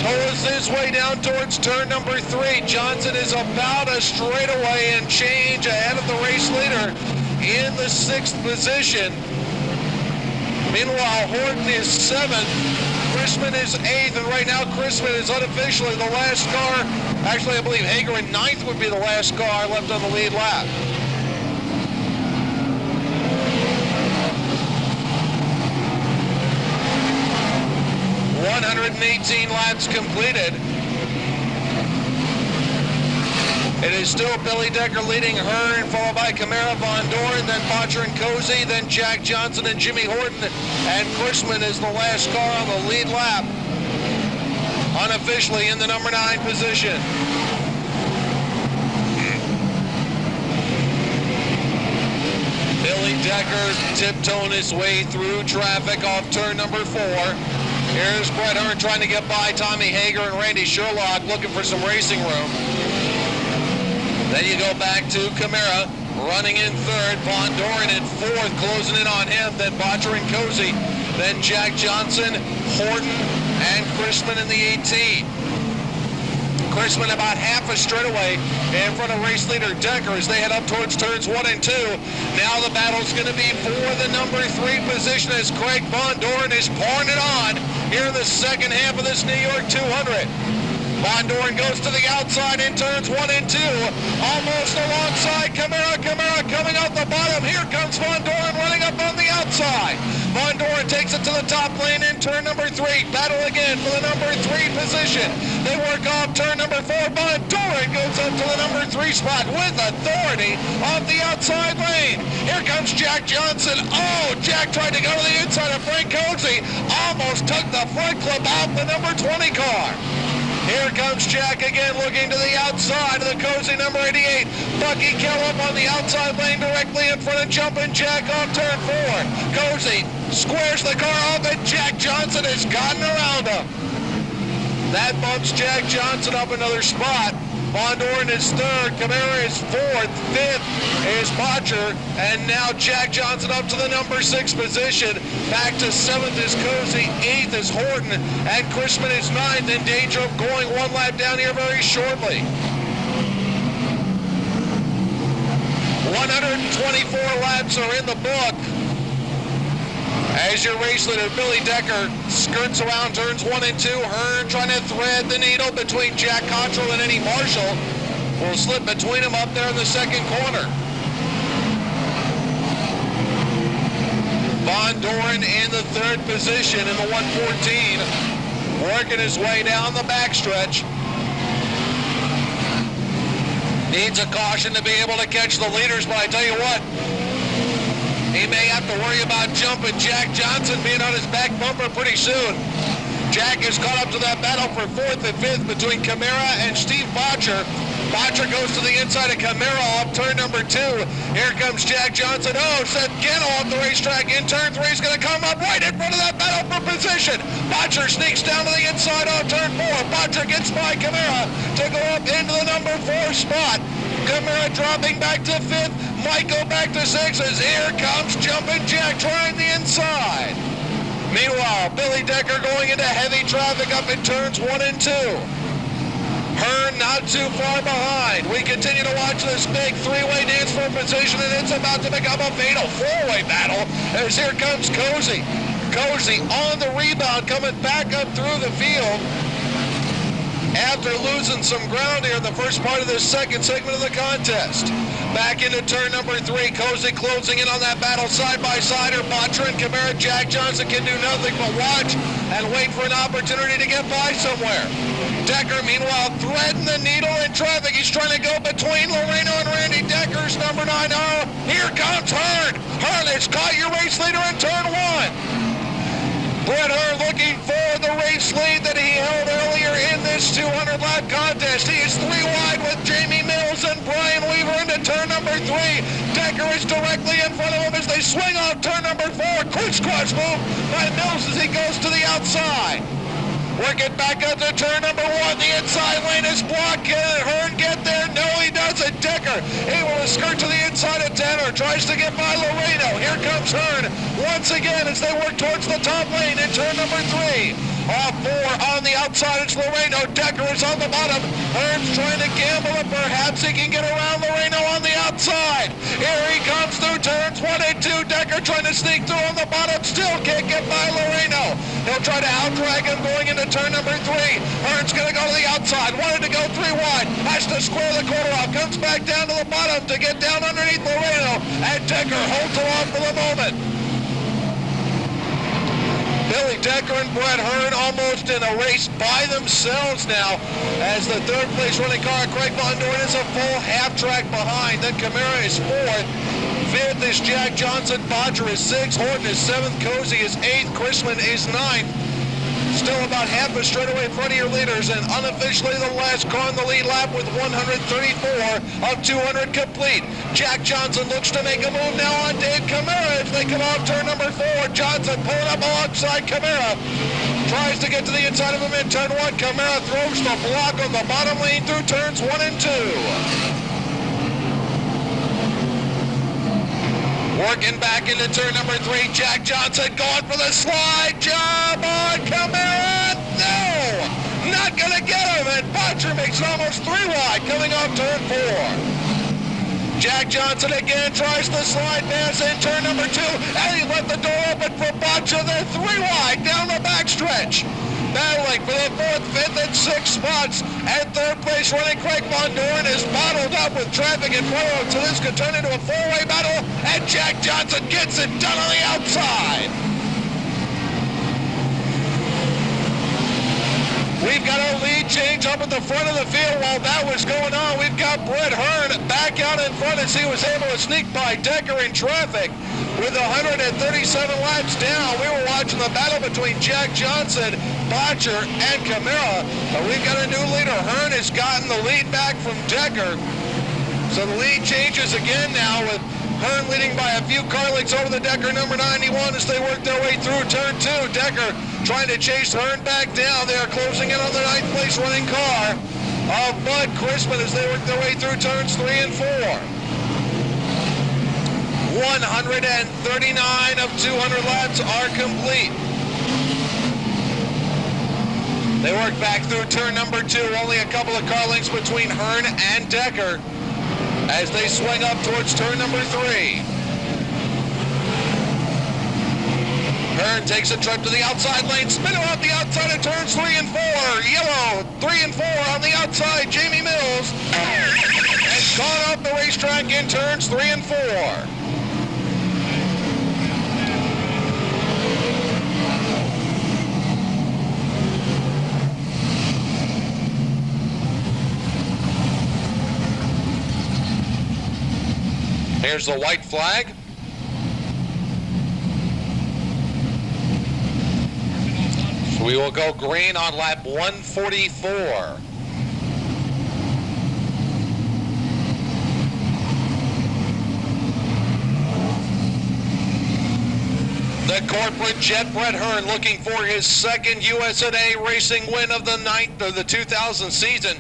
pulls his way down towards turn number 3. Johnson is about a straightaway and change ahead of the race leader in the 6th position. Meanwhile, Horton is 7th, Chrisman is 8th, and right now Chrisman is unofficially the last car. Actually, I believe Hager in 9th would be the last car left on the lead lap. .118 laps completed. It is still Billy Decker leading Hearn, followed by Camara, Von Doren, then Botcher and Cozy, then Jack Johnson and Jimmy Horton, and Chrisman is the last car on the lead lap, unofficially in the number 9 position. Billy Decker tiptoeing his way through traffic off turn number 4. Here's Brett Hearn trying to get by Tommy Hager and Randy Sherlock, looking for some racing room. Then you go back to Camara, running in 3rd, Von Doren in 4th, closing in on him, then Botcher and Cozy, then Jack Johnson, Horton, and Chrisman in the 18. Chrisman about half a straightaway in front of race leader Decker as they head up towards turns 1 and 2. Now the battle's going to be for the number 3 position as Craig Von Doren is pouring it on here in the second half of this New York 200. Von Doren goes to the outside in turns 1 and 2, almost alongside Camara. Camara coming out the bottom. Here comes Von Doren running up on the outside. Von Doren takes it to the top lane in turn number 3. Battle again for the number 3 position. They work off turn number 4. Von Doren goes up to the number 3 spot with authority off the outside lane. Here comes Jack Johnson. Oh, Jack tried to go to the inside of Frank Cozy. Almost took the front clip off the number 20 car. Here comes Jack again, looking to the outside of the Cozy number 88. Bucky Kell up on the outside lane directly in front of Jumpin' Jack off turn 4. Cozy squares the car off, and Jack Johnson has gotten around him. That bumps Jack Johnson up another spot. Von Doren is 3rd, Camara is 4th, 5th is Botcher, and now Jack Johnson up to the number 6 position. Back to 7th is Cozy, 8th is Horton, and Chrisman is 9th, in danger of going 1 lap down here very shortly. 124 laps are in the book as your race leader, Billy Decker, skirts around turns 1 and 2. Hearn trying to thread the needle between Jack Cottrell and Eddie Marshall. Will slip between them up there in the second corner. Von Doren in the 3rd position in the 114, working his way down the backstretch. Needs a caution to be able to catch the leaders, but I tell you what, he may have to worry about Jumpin' Jack Johnson being on his back bumper pretty soon. Jack is caught up to that battle for 4th and 5th between Camara and Steve Botcher. Botcher goes to the inside of Camara off turn number 2. Here comes Jack Johnson. Oh, Seth Gano off the racetrack in turn 3. He's going to come up right in front of that battle for position. Botcher sneaks down to the inside off turn 4. Botcher gets by Camara to go up into the number 4 spot. Camara dropping back to 5th. Might go back to 6th as here comes Jumpin' Jack trying the inside. Meanwhile, Billy Decker going into heavy traffic up in turns 1 and 2. Hearn not too far behind. We continue to watch this big 3-way dance for position, and it's about to become a fatal 4-way battle as here comes Cozy. Cozy on the rebound, coming back up through the field after losing some ground here in the first part of this second segment of the contest. Back into turn number 3, Cozy closing in on that battle side by side. Botcher and Camara. Jack Johnson can do nothing but watch and wait for an opportunity to get by somewhere. Decker, meanwhile, threading the needle in traffic. He's trying to go between Loreno and Randy Decker's number 9. Oh, here comes Hearn. Hearn has caught your race leader in turn 1. Brett Hearn looking for the race lead that he held earlier in this 200-lap contest. He is 3 wide with Jamie Mills and Brian Weaver into turn number 3. Decker is directly in front of him as they swing off turn number 4. Crisscross move by Mills as he goes to the outside. Working back up to turn number 1. The inside lane is blocked. Can Hearn get there? No, he doesn't. Decker able to skirt to the inside of Tanner. Tries to get by Loreno. Here comes Hearn once again as they work towards the top lane in turn number 3. Off 4 on the outside, it's Loreno. Decker is on the bottom. Hearn's trying to gamble and perhaps he can get around Loreno on the outside. Here he comes through turns 1 and 2. Decker trying to sneak through on the bottom. Still can't get by Loreno. He'll try to out-drag him going into turn number 3. Hearn's going to go to the outside. Wanted to go 3 wide. Has to square the quarter off. Comes back down to the bottom to get down underneath Loreno. And Decker holds it off for the moment. Billy Decker and Brett Hearn almost in a race by themselves now, as the third place running car, Craig Von Doren, is a full half track behind. Then Camara is fourth. Fifth is Jack Johnson. Bodger is sixth. Horton is seventh. Cozy is eighth. Chrisman is ninth. Still about half a straightaway in front of your leaders, and unofficially the last car in the lead lap with 134 of 200 complete. Jack Johnson looks to make a move now on Dave Camara as they come off turn number 4. Johnson pulling up alongside Camara. Tries to get to the inside of him in turn 1. Camara throws the block on the bottom lane through turns 1 and 2. Working back into turn number 3, Jack Johnson going for the slide job on Camara. No, not going to get him, and Bodger makes it almost 3 wide coming off turn 4. Jack Johnson again tries the slide pass in turn number 2, and he left the door open for Bodger. Then 3 wide down the backstretch. Battling for the 4th, 5th, and 6th spots. And third place running Craig Von Doren is bottled up with traffic in front of him, so this could turn into a 4-way battle, and Jack Johnson gets it done on the outside. We've got a lead change up at the front of the field. While that was going on, we've got Brett Hearn back out in front as he was able to sneak by Decker in traffic. With 137 laps down, we were watching the battle between Jack Johnson, Bodger, and Camara. We've got a new leader. Hearn has gotten the lead back from Decker. So the lead changes again now, with Hearn leading by a few car lengths over the Decker number 91 as they work their way through turn 2. Decker trying to chase Hearn back down. They are closing in on the 9th place running car of Bud Chrisman as they work their way through turns 3 and 4. 139 of 200 laps are complete. They work back through turn number 2. Only a couple of car lengths between Hearn and Decker as they swing up towards turn number 3. Hearn takes a trip to the outside lane, spinning off the outside of turns 3 and 4. Yellow, 3 and 4 on the outside. Jamie Mills has gone off the racetrack in turns 3 and 4. Here's the white flag. So we will go green on lap 144. The corporate jet Brett Hearn looking for his second USNA racing win of the 2000 season.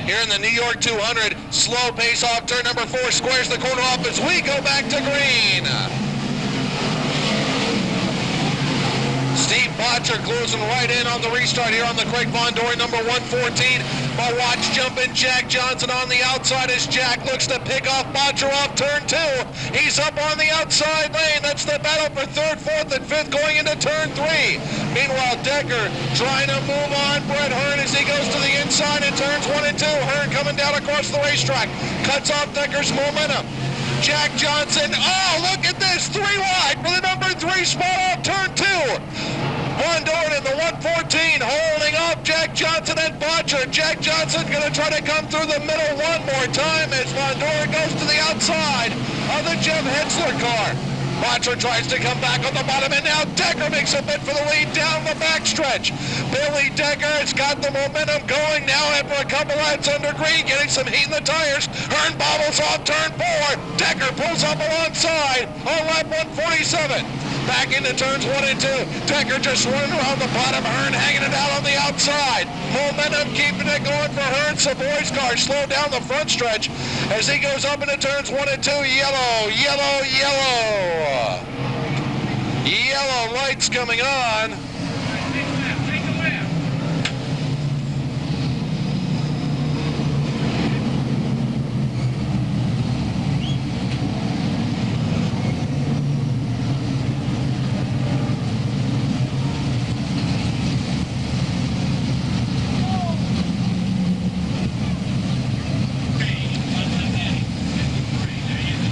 Here in the New York 200, slow pace off turn number 4, squares the corner off as we go back to green. Steve Bodger closing right in on the restart here on the Craig Von Doren number 114. But watch Jumpin' Jack Johnson on the outside as Jack looks to pick off Bodger off turn 2. He's up on the outside lane. That's the battle for 3rd, 4th, and 5th going into turn 3. Meanwhile, Decker trying to move on Brett Hearn as he goes to the inside in turns 1 and 2. Hearn coming down across the racetrack. Cuts off Decker's momentum. Jack Johnson, oh, look at this, 3 wide for the number 3 spot off turn 2. Von Doren in the 114 holding off Jack Johnson and Bodger. Jack Johnson going to try to come through the middle one more time as Von Doren goes to the outside of the Jeff Hetzler car. Bodger tries to come back on the bottom, and now Decker makes a bid for the lead down the backstretch. Billy Decker has got the momentum going now after a couple laps under green, getting some heat in the tires. Hearn bobbles off turn 4. Decker pulls up alongside on lap 147. Back into turns 1 and 2. Decker just running around the bottom. Hearn hanging it out on the outside. Momentum keeping it going for Hearn. Savoy's car slow down the front stretch as he goes up into turns 1 and 2. Yellow, yellow, yellow. Yellow lights coming on.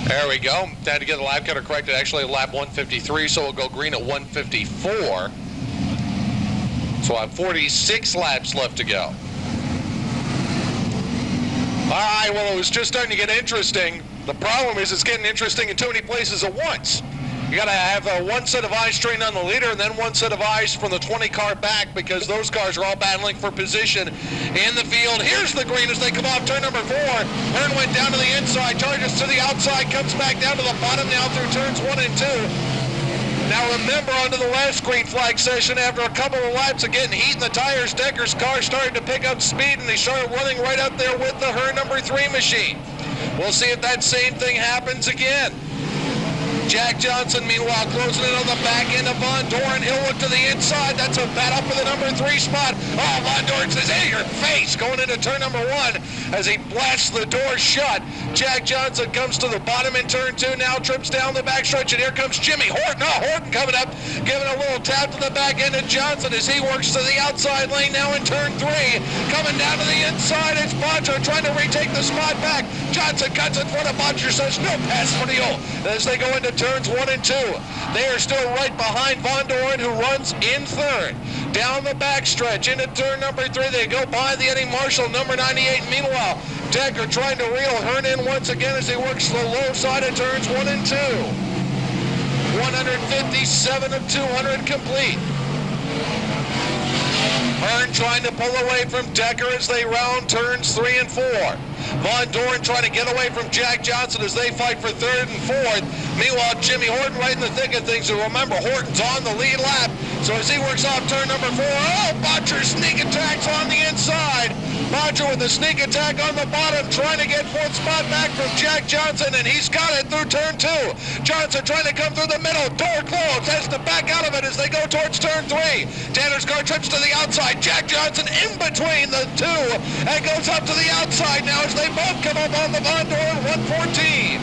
There we go. Had to get the lap cutter corrected. Actually, lap 153, so we'll go green at 154. So I have 46 laps left to go. All right, well, it was just starting to get interesting. The problem is it's getting interesting in too many places at once. You got to have one set of eyes trained on the leader and then one set of eyes from the 20 car back, because those cars are all battling for position in the field. Here's the green as they come off turn number 4. Hearn went down to the inside, charges to the outside, comes back down to the bottom now through turns 1 and 2. Now remember, onto the last green flag session, after a couple of laps of getting heat in the tires, Decker's car started to pick up speed and they started running right up there with the Hearn number 3 machine. We'll see if that same thing happens again. Jack Johnson, meanwhile, closing in on the back end of Von Doren. He'll look to the inside. That's a battle for the number 3 spot. Oh, Von Doren says, "Hey, your face," going into turn number 1 as he blasts the door shut. Jack Johnson comes to the bottom in turn 2, now trips down the backstretch, and here comes Jimmy Horton. Oh, Horton coming up, giving a little tap to the back end of Johnson as he works to the outside lane now in turn 3. Coming down to the inside, it's Bodger trying to retake the spot back. Johnson cuts in front of Bodger, says, "No pass for the old." As they go into turns 1 and 2. They are still right behind Von Doren, who runs in third. Down the backstretch into turn number 3, they go by the Eddie Marshall, number 98. Meanwhile, Decker trying to reel Hearn in once again as he works the low side of turns 1 and 2. 157 of 200 complete. Hearn trying to pull away from Decker as they round turns 3 and 4. Von Doren trying to get away from Jack Johnson as they fight for 3rd and 4th. Meanwhile, Jimmy Horton right in the thick of things. And remember, Horton's on the lead lap. So as he works off turn number 4, oh, Botcher sneak attacks on the inside. Botcher with a sneak attack on the bottom, trying to get 4th spot back from Jack Johnson, and he's got it through turn 2. Johnson trying to come through the middle, door closed, has to back out of it as they go towards turn 3. Tanner's car trips to the outside. Jack Johnson in between the 2 and goes up to the outside now as they both come up on the Von Doren 114.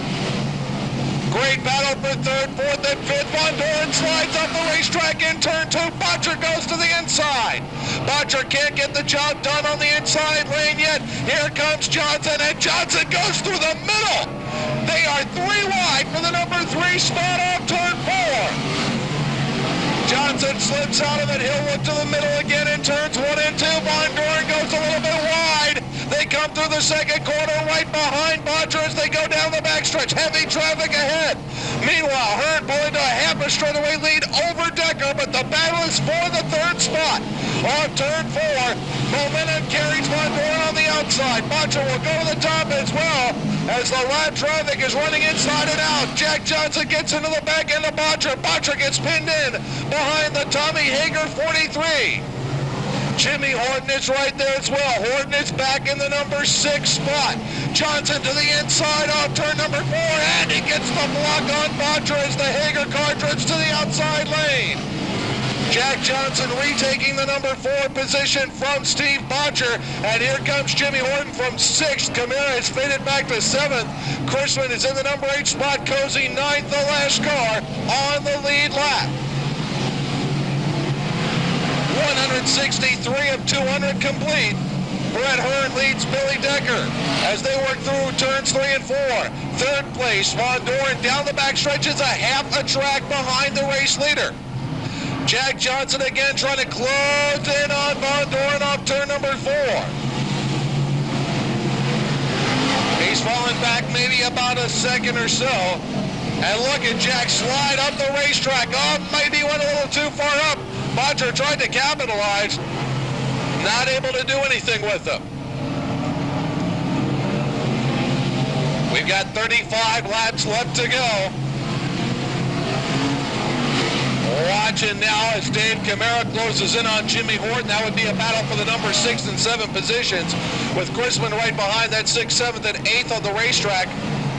Great battle for 3rd, 4th, and 5th. Von Doren slides up the racetrack in turn 2. Botcher goes to the inside. Botcher can't get the job done on the inside lane yet. Here comes Johnson, and Johnson goes through the middle. They are 3 wide for the number 3 spot off turn 4. Johnson slips out of it. He'll look to the middle again in turns 1 and 2. Von Doren goes a little bit wide. They come through the second corner right behind Bodger as they go down the backstretch. Heavy traffic ahead. Meanwhile, Hearn pulling to a half a straightaway lead over Decker, but the battle is for the 3rd spot. On turn 4, momentum carries Von Doren on the outside. Bodger will go to the top as well as the lap traffic is running inside and out. Jack Johnson gets into the back end of Bodger. Bodger gets pinned in behind the Tommy Hager 43. Jimmy Horton is right there as well. Horton is back in the number 6 spot. Johnson to the inside off turn number 4, and he gets the block on Bodger as the Hager car drifts to the outside lane. Jack Johnson retaking the number 4 position from Steve Bodger, and here comes Jimmy Horton from 6th. Camara has faded back to 7th. Chrisman is in the number 8 spot. Cozy 9th, the last car on the lead lap. 163 of 200 complete. Brett Hearn leads Billy Decker as they work through turns 3 and 4. 3rd place, Von Doren down the backstretch is a half a track behind the race leader. Jack Johnson again trying to close in on Von Doren off turn number 4. He's fallen back maybe about a second or so. And look at Jack slide up the racetrack. Oh, maybe went a little too far up. Bodger tried to capitalize. Not able to do anything with them. We've got 35 laps left to go. Watching now as Dave Camara closes in on Jimmy Horton. That would be a battle for the number 6 and 7 positions, with Chrisman right behind that 6th, 7th, and 8th on the racetrack.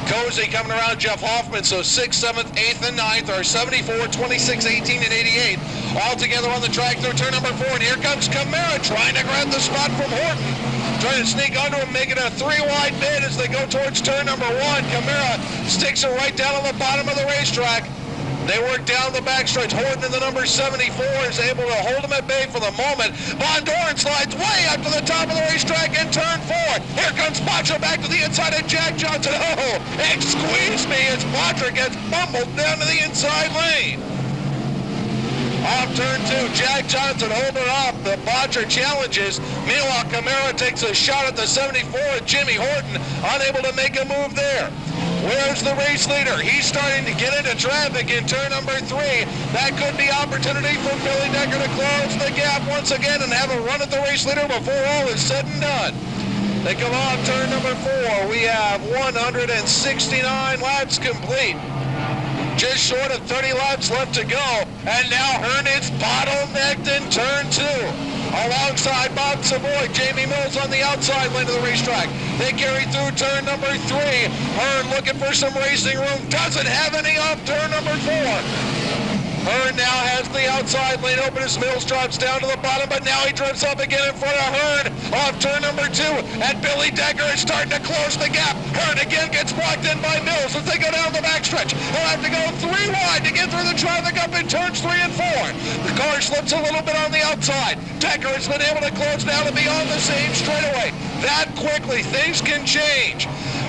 Cozy coming around Jeff Hoffman, so 6th, 7th, 8th, and 9th are 74, 26, 18, and 88. All together on the track through turn number 4, and here comes Camara trying to grab the spot from Horton. Trying to sneak onto him, making a 3-wide bid as they go towards turn number 1. Camara sticks it right down on the bottom of the racetrack. They work down the backstretch. Horton in the number 74 is able to hold him at bay for the moment. Von Doren slides way up to the top of the racetrack in turn 4. Here comes Botcher back to the inside of Jack Johnson. Oh, excuse me, as Botcher gets bumbled down to the inside lane. Off turn 2. Jack Johnson holding off the Bodger challenges. Meanwhile, Camaro takes a shot at the 74 of Jimmy Horton, unable to make a move there. Where's the race leader? He's starting to get into traffic in turn number 3. That could be opportunity for Billy Decker to close the gap once again and have a run at the race leader before all is said and done. They come off turn number 4. We have 169 laps complete. Just short of 30 laps left to go. And now Hearn is bottlenecked in turn 2. Alongside Bob Savoy, Jamie Mills on the outside lane of the racetrack. They carry through turn number 3. Hearn looking for some racing room. Doesn't have any off turn number 4. Hearn now has the outside lane open as Mills drops down to the bottom, but now he drifts up again in front of Hearn off turn number 2. And Billy Decker is starting to close the gap. Hearn again gets blocked in by Mills as they go down the backstretch. They'll have to go 3 wide to get through the traffic up in turns 3 and 4. The car slips a little bit on the outside. Decker has been able to close now to be on the same straightaway. That quickly, things can change.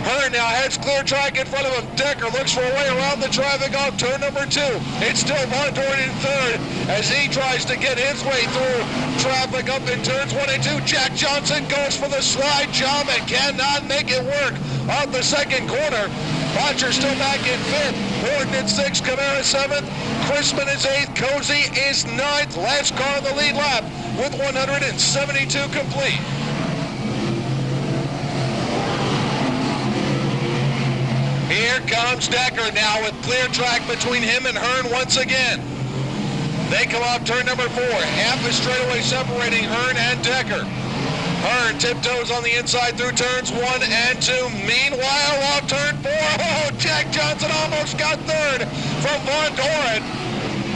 Hearn now has clear track in front of him. Decker looks for a way around the traffic off turn number 2. It's still Von Doren in third as he tries to get his way through traffic up in turns 1 and 2. Jack Johnson goes for the slide job and cannot make it work off the second corner. Bodger still back in 5th. Horton in 6th. Camara 7th. Chrisman is 8th. Cozy is 9th. Last car on the lead lap with 172 complete. Here comes Decker now with clear track between him and Hearn once again. They come off turn number 4. Half a straightaway separating Hearn and Decker. Hearn tiptoes on the inside through turns 1 and 2. Meanwhile, off turn 4, oh, Jack Johnson almost got third from Von Doren.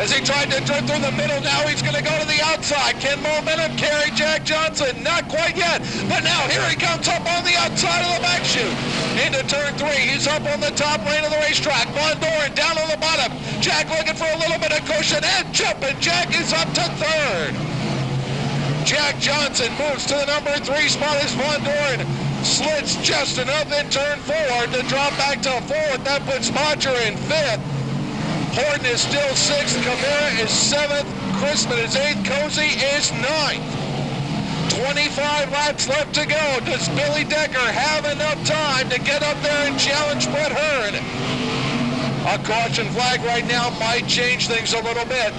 As he tried to drift through the middle, now he's going to go to the outside. Can momentum carry Jack Johnson? Not quite yet. But now here he comes up on the outside of the back chute. Into turn 3. He's up on the top lane of the racetrack. Von Doren down on the bottom. Jack looking for a little bit of cushion and Jumpin. Jack is up to third. Jack Johnson moves to the number 3 spot as Von Doren slits just enough in turn 4 to drop back to 4th. That puts Bodger in 5th. Horton is still 6th. Camara is 7th. Chrisman is 8th. Cozy is 9th. 25 laps left to go. Does Billy Decker have enough time to get up there and challenge Brett Hearn? A caution flag right now might change things a little bit.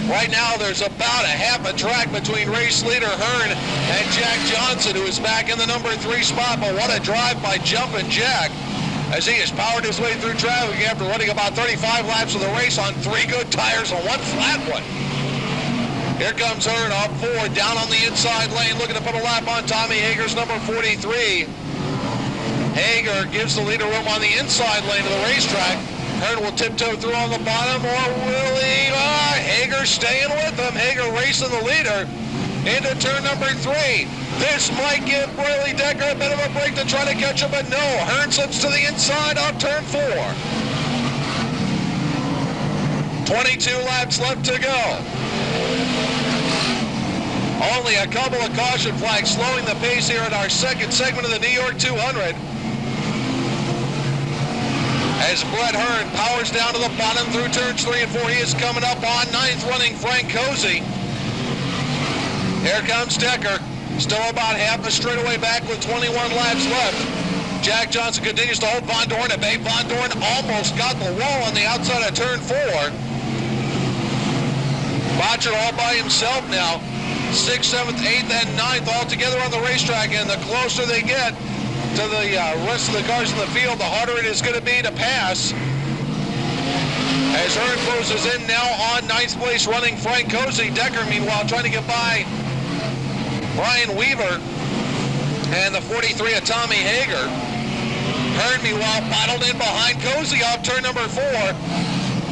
Right now there's about a half a track between race leader Hearn and Jack Johnson, who is back in the number 3 spot. But what a drive by Jumpin' Jack, as he has powered his way through traffic after running about 35 laps of the race on 3 good tires and 1 flat one. Here comes Hearn off 4, down on the inside lane, looking to put a lap on Tommy Hager's number 43. Hager gives the leader room on the inside lane of the racetrack. Hearn will tiptoe through on the bottom, or will he? Hager staying with him. Hager racing the leader into turn number 3. This might give Billy Decker a bit of a break to try to catch him, but no. Hearn slips to the inside off turn 4. 22 laps left to go. Only a couple of caution flags slowing the pace here in our second segment of the New York 200. As Brett Hearn powers down to the bottom through turns 3 and 4, he is coming up on 9th, running Frank Cozy. Here comes Decker, still about half a straightaway back with 21 laps left. Jack Johnson continues to hold Von Doren at bay. Von Doren almost got the wall on the outside of turn 4. Bodger all by himself now. 6th, 7th, 8th, and 9th all together on the racetrack, and the closer they get to the rest of the cars in the field, the harder it is going to be to pass. As Hearn closes in now on 9th place, running Frank Cozy. Decker, meanwhile, trying to get by Brian Weaver and the 43 of Tommy Hager. Hearn, meanwhile, bottled in behind Cozy off turn number 4.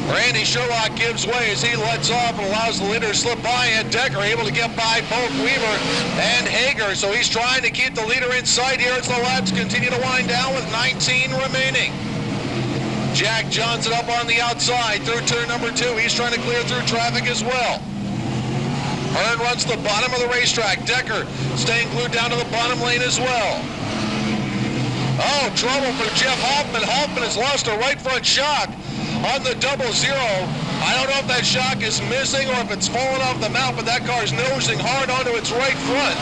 Randy Sherlock gives way as he lets off and allows the leader to slip by, and Decker able to get by both Weaver and Hager. So he's trying to keep the leader in sight here as the laps continue to wind down with 19 remaining. Jack Johnson up on the outside through turn number 2. He's trying to clear through traffic as well. Hearn runs the bottom of the racetrack. Decker staying glued down to the bottom lane as well. Oh, trouble for Jeff Hoffman. Hoffman has lost a right front shock on the 00 I don't know if that shock is missing or if it's falling off the mount, but that car is nosing hard onto its right front.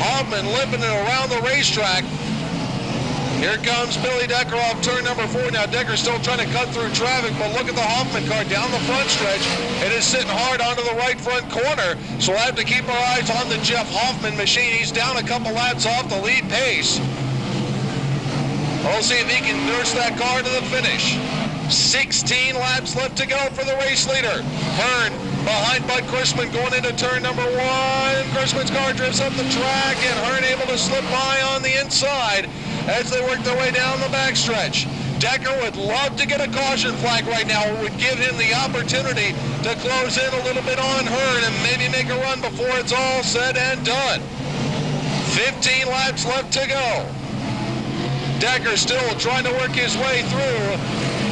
Hoffman limping it around the racetrack. Here comes Billy Decker off turn number 4. Now Decker's still trying to cut through traffic, but look at the Hoffman car down the front stretch. It is sitting hard onto the right front corner, so we'll have to keep our eyes on the Jeff Hoffman machine. He's down a couple laps off the lead pace. We'll see if he can nurse that car to the finish. 16 laps left to go for the race leader. Hearn behind Bud Chrisman going into turn number 1. Chrisman's car drifts up the track, and Hearn able to slip by on the inside as they work their way down the backstretch. Decker would love to get a caution flag right now. It would give him the opportunity to close in a little bit on Hearn and maybe make a run before it's all said and done. 15 laps left to go. Decker still trying to work his way through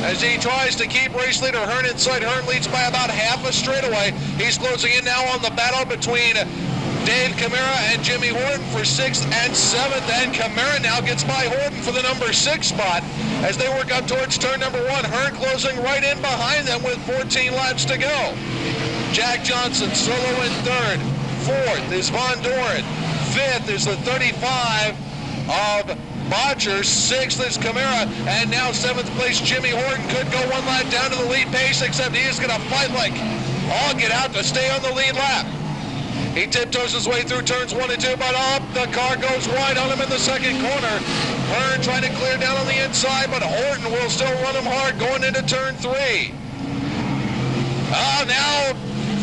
as he tries to keep race leader Hearn inside. Hearn leads by about half a straightaway. He's closing in now on the battle between Dave Camara and Jimmy Horton for 6th and 7th, and Camara now gets by Horton for the number 6 spot as they work up towards turn number 1. Hearn closing right in behind them with 14 laps to go. Jack Johnson solo in 3rd. 4th is Von Doren. 5th is the 35 of Bodger. 6th is Camara, and now 7th place Jimmy Horton could go one lap down to the lead pace, except he is going to fight like all get out to stay on the lead lap. He tiptoes his way through turns 1 and 2, but up the car goes wide on him in the second corner. Hearn trying to clear down on the inside, but Horton will still run him hard going into turn 3. Now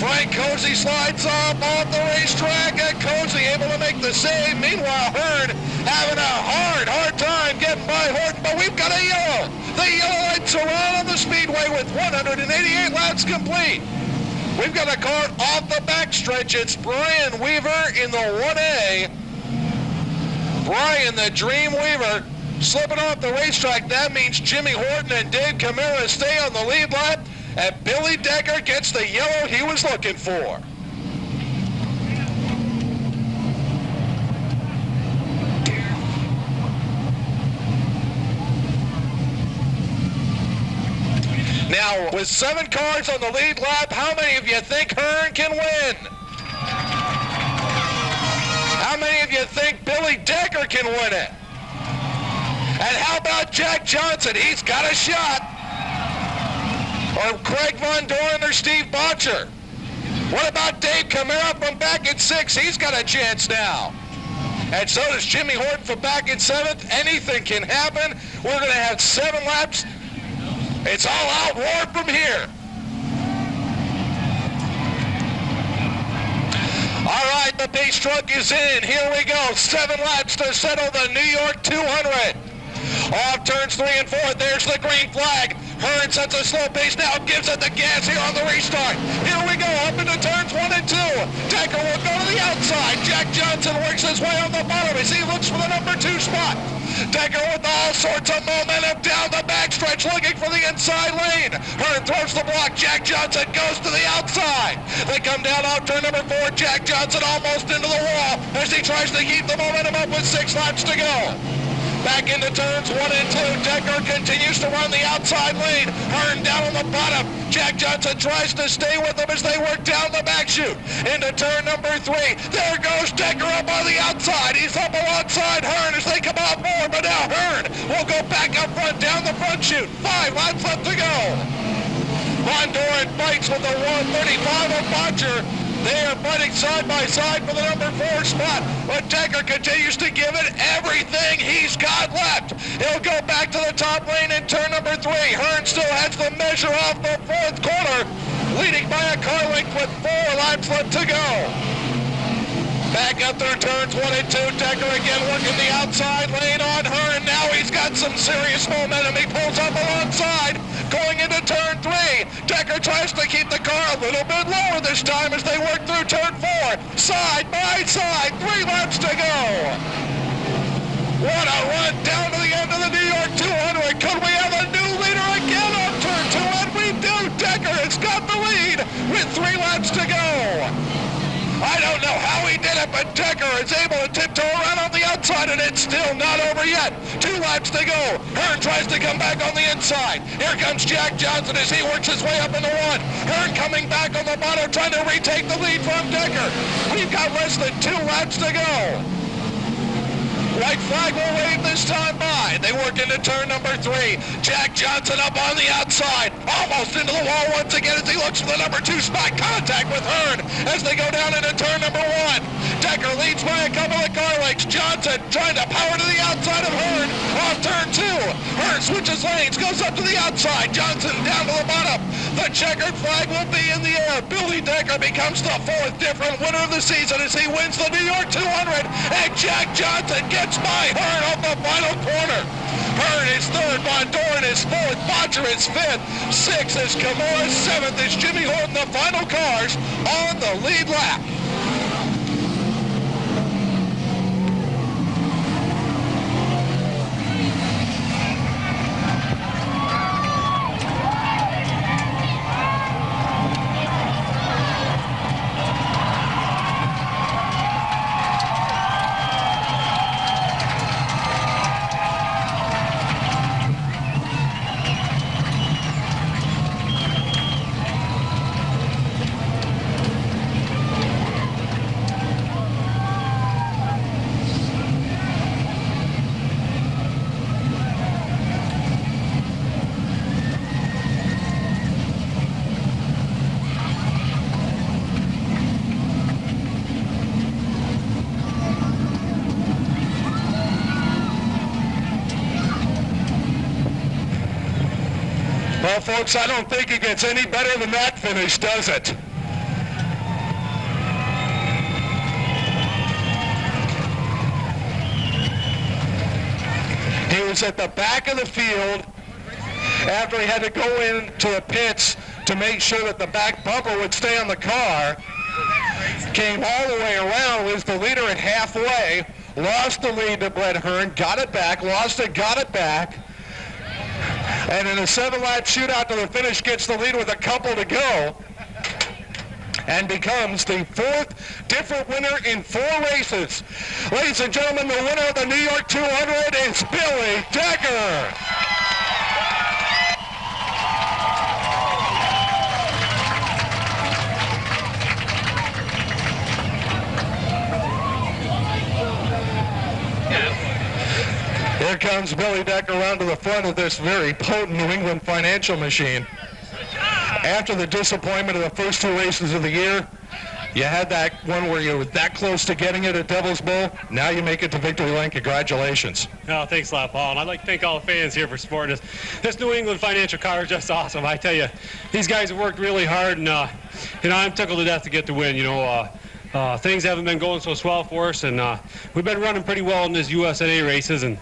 Frank Cozy slides up off the racetrack, and Cozy able to make the save. Meanwhile, Hearn having a hard time getting by Horton, but we've got a yellow. The yellow lights are on the speedway with 188 laps complete. We've got a car off the backstretch. It's Brian Weaver in the 1A. Brian, the Dream Weaver, slipping off the racetrack. That means Jimmy Horton and Dave Camara stay on the lead lap, and Billy Decker gets the yellow he was looking for. Now, with 7 cars on the lead lap, how many of you think Hearn can win? How many of you think Billy Decker can win it? And how about Jack Johnson? He's got a shot. Or Craig Von Doren or Steve Botcher. What about Dave Camara from back at 6? He's got a chance now. And so does Jimmy Horton from back at 7th. Anything can happen. We're going to have 7 laps. It's all out war from here. All right, the pace truck is in. Here we go. 7 laps to settle the New York 200. Off turns 3 and 4. There's the green flag. Hearn sets a slow pace now, gives it the gas here on the restart. Here we go, up into turns 1 and 2. Decker will go to the outside. Jack Johnson works his way on the bottom as he looks for the number 2 spot. Decker with all sorts of momentum down the backstretch, looking for the inside lane. Hearn throws the block. Jack Johnson goes to the outside. They come down off turn number 4. Jack Johnson almost into the wall as he tries to keep the momentum up with 6 laps to go. Back into turns 1 and 2. Decker continues to run the outside lane. Hearn down on the bottom. Jack Johnson tries to stay with them as they work down the back chute. Into turn number 3. There goes Decker up on the outside. He's up alongside Hearn as they come off more, but now Hearn will go back up front down the front chute. 5 laps left to go. Von Doren fights with the 135 of Botcher. They are fighting side by side for the number 4 spot, but Decker continues to give it everything he's got left. He'll go back to the top lane in turn number 3. Hearn still has the measure off the 4th corner, leading by a car length with 4 laps left to go. Back up through turns 1 and 2. Decker again working the outside lane on Hearn. Now he's got some serious momentum. He pulls up alongside. Going into turn 3. Decker tries to keep the car a little bit lower this time as they work through turn 4. Side by side. 3 laps to go. What a run down to the end of the New York 200. Could we have a new leader again on turn 2? And we do. Decker has got the lead with 3 laps to go. I don't know how he did it, but Decker is able to tiptoe around on the outside, and it's still not over yet. 2 laps to go. Hearn tries to come back on the inside. Here comes Jack Johnson as he works his way up into 1. Hearn coming back on the bottom, trying to retake the lead from Decker. We've got less than 2 laps to go. White flag will wave this time by. They work into turn number 3. Jack Johnson up on the outside, almost into the wall once again as he looks for the number 2 spot. Contact with Hearn as they go down into turn number 1. Decker leads by a couple of car lengths. Johnson trying to power to the outside of Hearn off turn 2. Hearn switches lanes, goes up to the outside. Johnson down to the bottom. The checkered flag will be in the air. Billy Decker becomes the 4th different winner of the season as he wins the New York 200. And Jack Johnson gets by Hearn off the final corner. Hearn is 3rd, Von Doren is 4th, Bodger is 5th, 6th is Kimura, 7th is Jimmy Horton. The final cars on the lead lap. Well, folks, I don't think it gets any better than that finish, does it? He was at the back of the field after he had to go into the pits to make sure that the back bumper would stay on the car. Came all the way around, was the leader at halfway, lost the lead to Brett Hearn, got it back, lost it, got it back. And in a 7-lap shootout to the finish, gets the lead with a couple to go and becomes the 4th different winner in 4 races. Ladies and gentlemen, the winner of the New York 200 is Billy Decker. Here comes Billy Decker around to the front of this very potent New England financial machine. After the disappointment of the first 2 races of the year, you had that one where you were that close to getting it at Devil's Bowl. Now you make it to Victory Lane. Congratulations. Oh, thanks a lot, Paul. And I'd like to thank all the fans here for supporting us. This New England financial car is just awesome. I tell you, these guys have worked really hard, and I'm tickled to death to get the win. Things haven't been going so swell for us, and we've been running pretty well in these USNA races. And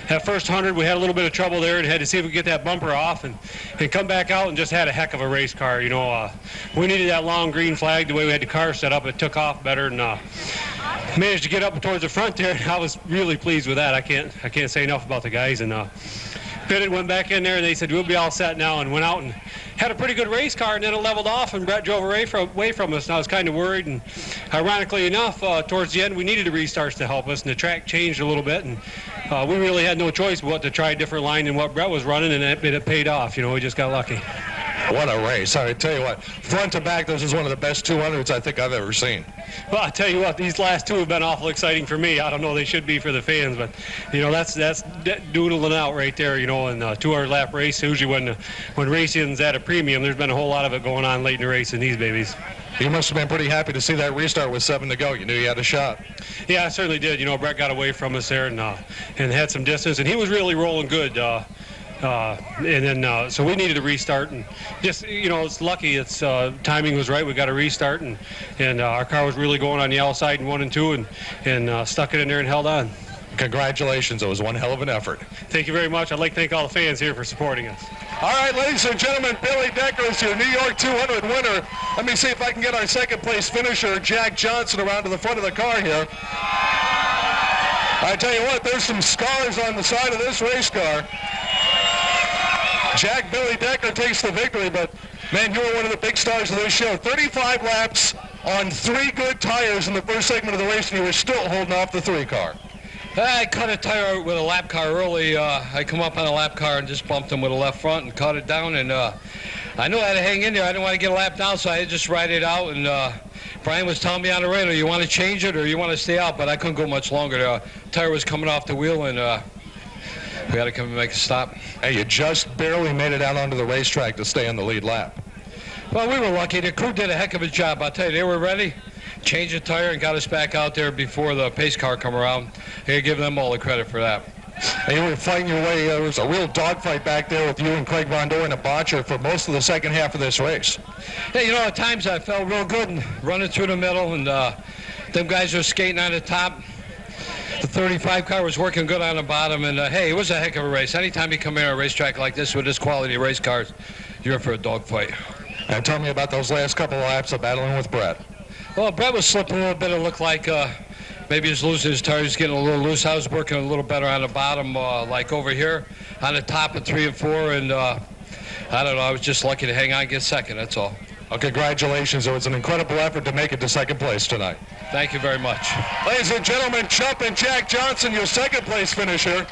that first 100, we had a little bit of trouble there and had to see if we could get that bumper off and come back out and just had a heck of a race car. We needed that long green flag. The way we had the car set up, it took off better, and managed to get up towards the front there. I was really pleased with that. I can't say enough about the guys. And pitted, went back in there, and they said we'll be all set now, and went out and had a pretty good race car, and then it leveled off, and Brett drove away from us, and I was kind of worried. And ironically enough, towards the end, we needed the restarts to help us, and the track changed a little bit, and we really had no choice but to try a different line than what Brett was running, and it paid off. We just got lucky. What a race. I tell you what, front to back, this is one of the best 200s I think I've ever seen. Well, I tell you what, these last 2 have been awful exciting for me. I don't know, they should be for the fans, but that's doodling out right there. In a 200-lap race, usually when racing's at a premium, there's been a whole lot of it going on late in the race in these babies. You must have been pretty happy to see that restart with 7 to go. You knew you had a shot. Yeah, I certainly did. Brett got away from us there and had some distance, and he was really rolling good. So we needed a restart, and just it's lucky. It's timing was right. We got a restart, and our car was really going on the outside in 1 and 2, and stuck it in there and held on. Congratulations. It was one hell of an effort. Thank you very much. I'd like to thank all the fans here for supporting us. All right, ladies and gentlemen, Billy Decker is your New York 200 winner. Let me see if I can get our second place finisher, Jack Johnson, around to the front of the car here. I tell you what, there's some scars on the side of this race car. Billy Decker takes the victory, but Man, you were one of the big stars of this show. 35 laps on 3 good tires in the first segment of the race, and you were still holding off the 3 car. I cut a tire with a lap car early. I come up on a lap car and just bumped him with a left front and cut it down. And I knew I had to hang in there. I didn't want to get a lap down, so I had to just ride it out. And Brian was telling me on the radio, you want to change it or you want to stay out? But I couldn't go much longer. The tire was coming off the wheel, and we had to come and make a stop. Hey, you just barely made it out onto the racetrack to stay on the lead lap. Well, we were lucky. The crew did a heck of a job. I'll tell you, they were ready. Changed the tire and got us back out there before the pace car come around. I give them all the credit for that. And you were fighting your way. There was a real dogfight back there with you and Craig Von Doren and a Botcher for most of the second half of this race. Hey, you know, at times I felt real good and running through the middle, and them guys were skating on the top. The 35 car was working good on the bottom, and hey, it was a heck of a race. Anytime you come in a racetrack like this with this quality of race cars, you're in for a dogfight. And tell me about those last couple of laps of battling with Brett. Well, Brett was slipping a little bit. It looked like maybe he was losing his tires, getting a little loose. I was working a little better on the bottom, like over here. On the top of 3 and 4, and I don't know, I was just lucky to hang on and get second, that's all. Well, congratulations. It was an incredible effort to make it to second place tonight. Thank you very much. Ladies and gentlemen, Jumpin' Jack Johnson, your second place finisher.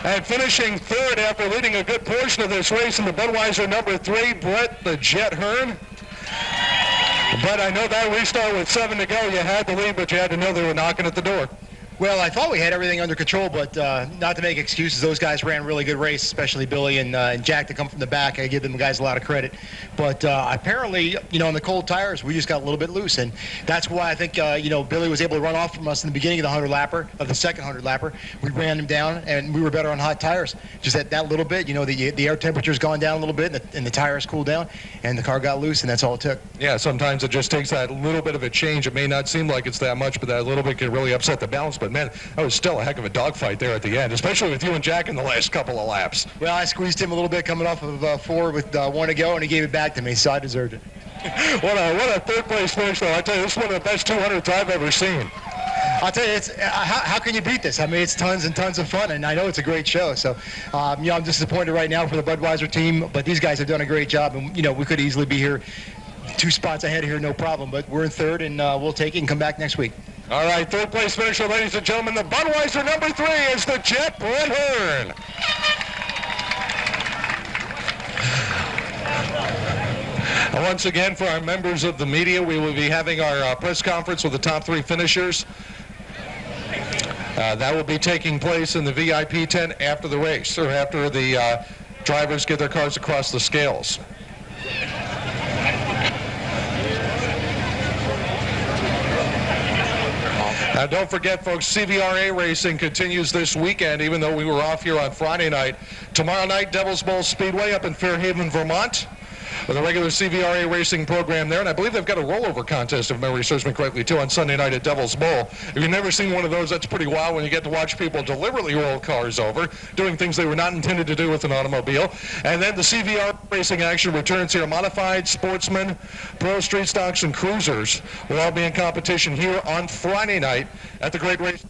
And finishing third after leading a good portion of this race in the Budweiser number 3, Brett the Jet Hearn. But I know that restart with 7 to go. You had the lead, but you had to know they were knocking at the door. Well, I thought we had everything under control, but not to make excuses. Those guys ran a really good race, especially Billy and Jack to come from the back. I give them guys a lot of credit. But apparently, you know, on the cold tires, we just got a little bit loose. And that's why I think, you know, Billy was able to run off from us in the beginning of the 100-lapper, of the second 100-lapper. We ran him down, and we were better on hot tires. Just that little bit, you know, the air temperature's gone down a little bit, and the tires cooled down, and the car got loose, and that's all it took. Yeah, sometimes it just takes that little bit of a change. It may not seem like it's that much, but that little bit can really upset the balance. But, man, that was still a heck of a dogfight there at the end, especially with you and Jack in the last couple of laps. Well, I squeezed him a little bit coming off of 4 with 1 to go, and he gave it back to me, so I deserved it. What a third-place finish, though. I tell you, this is one of the best 200s I've ever seen. I'll tell you, it's how can you beat this? I mean, it's tons and tons of fun, and I know it's a great show. So, you know, I'm disappointed right now for the Budweiser team, but these guys have done a great job, and, you know, we could easily be here 2 spots ahead here, no problem. But we're in third, and we'll take it and come back next week. All right, third-place finisher, ladies and gentlemen. The Budweiser number 3 is the Jet Brett Hearn. Once again, for our members of the media, we will be having our press conference with the top 3 finishers. That will be taking place in the VIP tent after the race, or after the drivers get their cars across the scales. Now, don't forget, folks, CVRA racing continues this weekend, even though we were off here on Friday night. Tomorrow night, Devil's Bowl Speedway up in Fairhaven, Vermont, with a regular CVRA racing program there. And I believe they've got a rollover contest, if memory serves me correctly, too, on Sunday night at Devil's Bowl. If you've never seen one of those, that's pretty wild when you get to watch people deliberately roll cars over, doing things they were not intended to do with an automobile. And then the CVRA racing action returns here. Modified, Sportsman, Pro, Street Stocks, and Cruisers will all be in competition here on Friday night at the Great Race.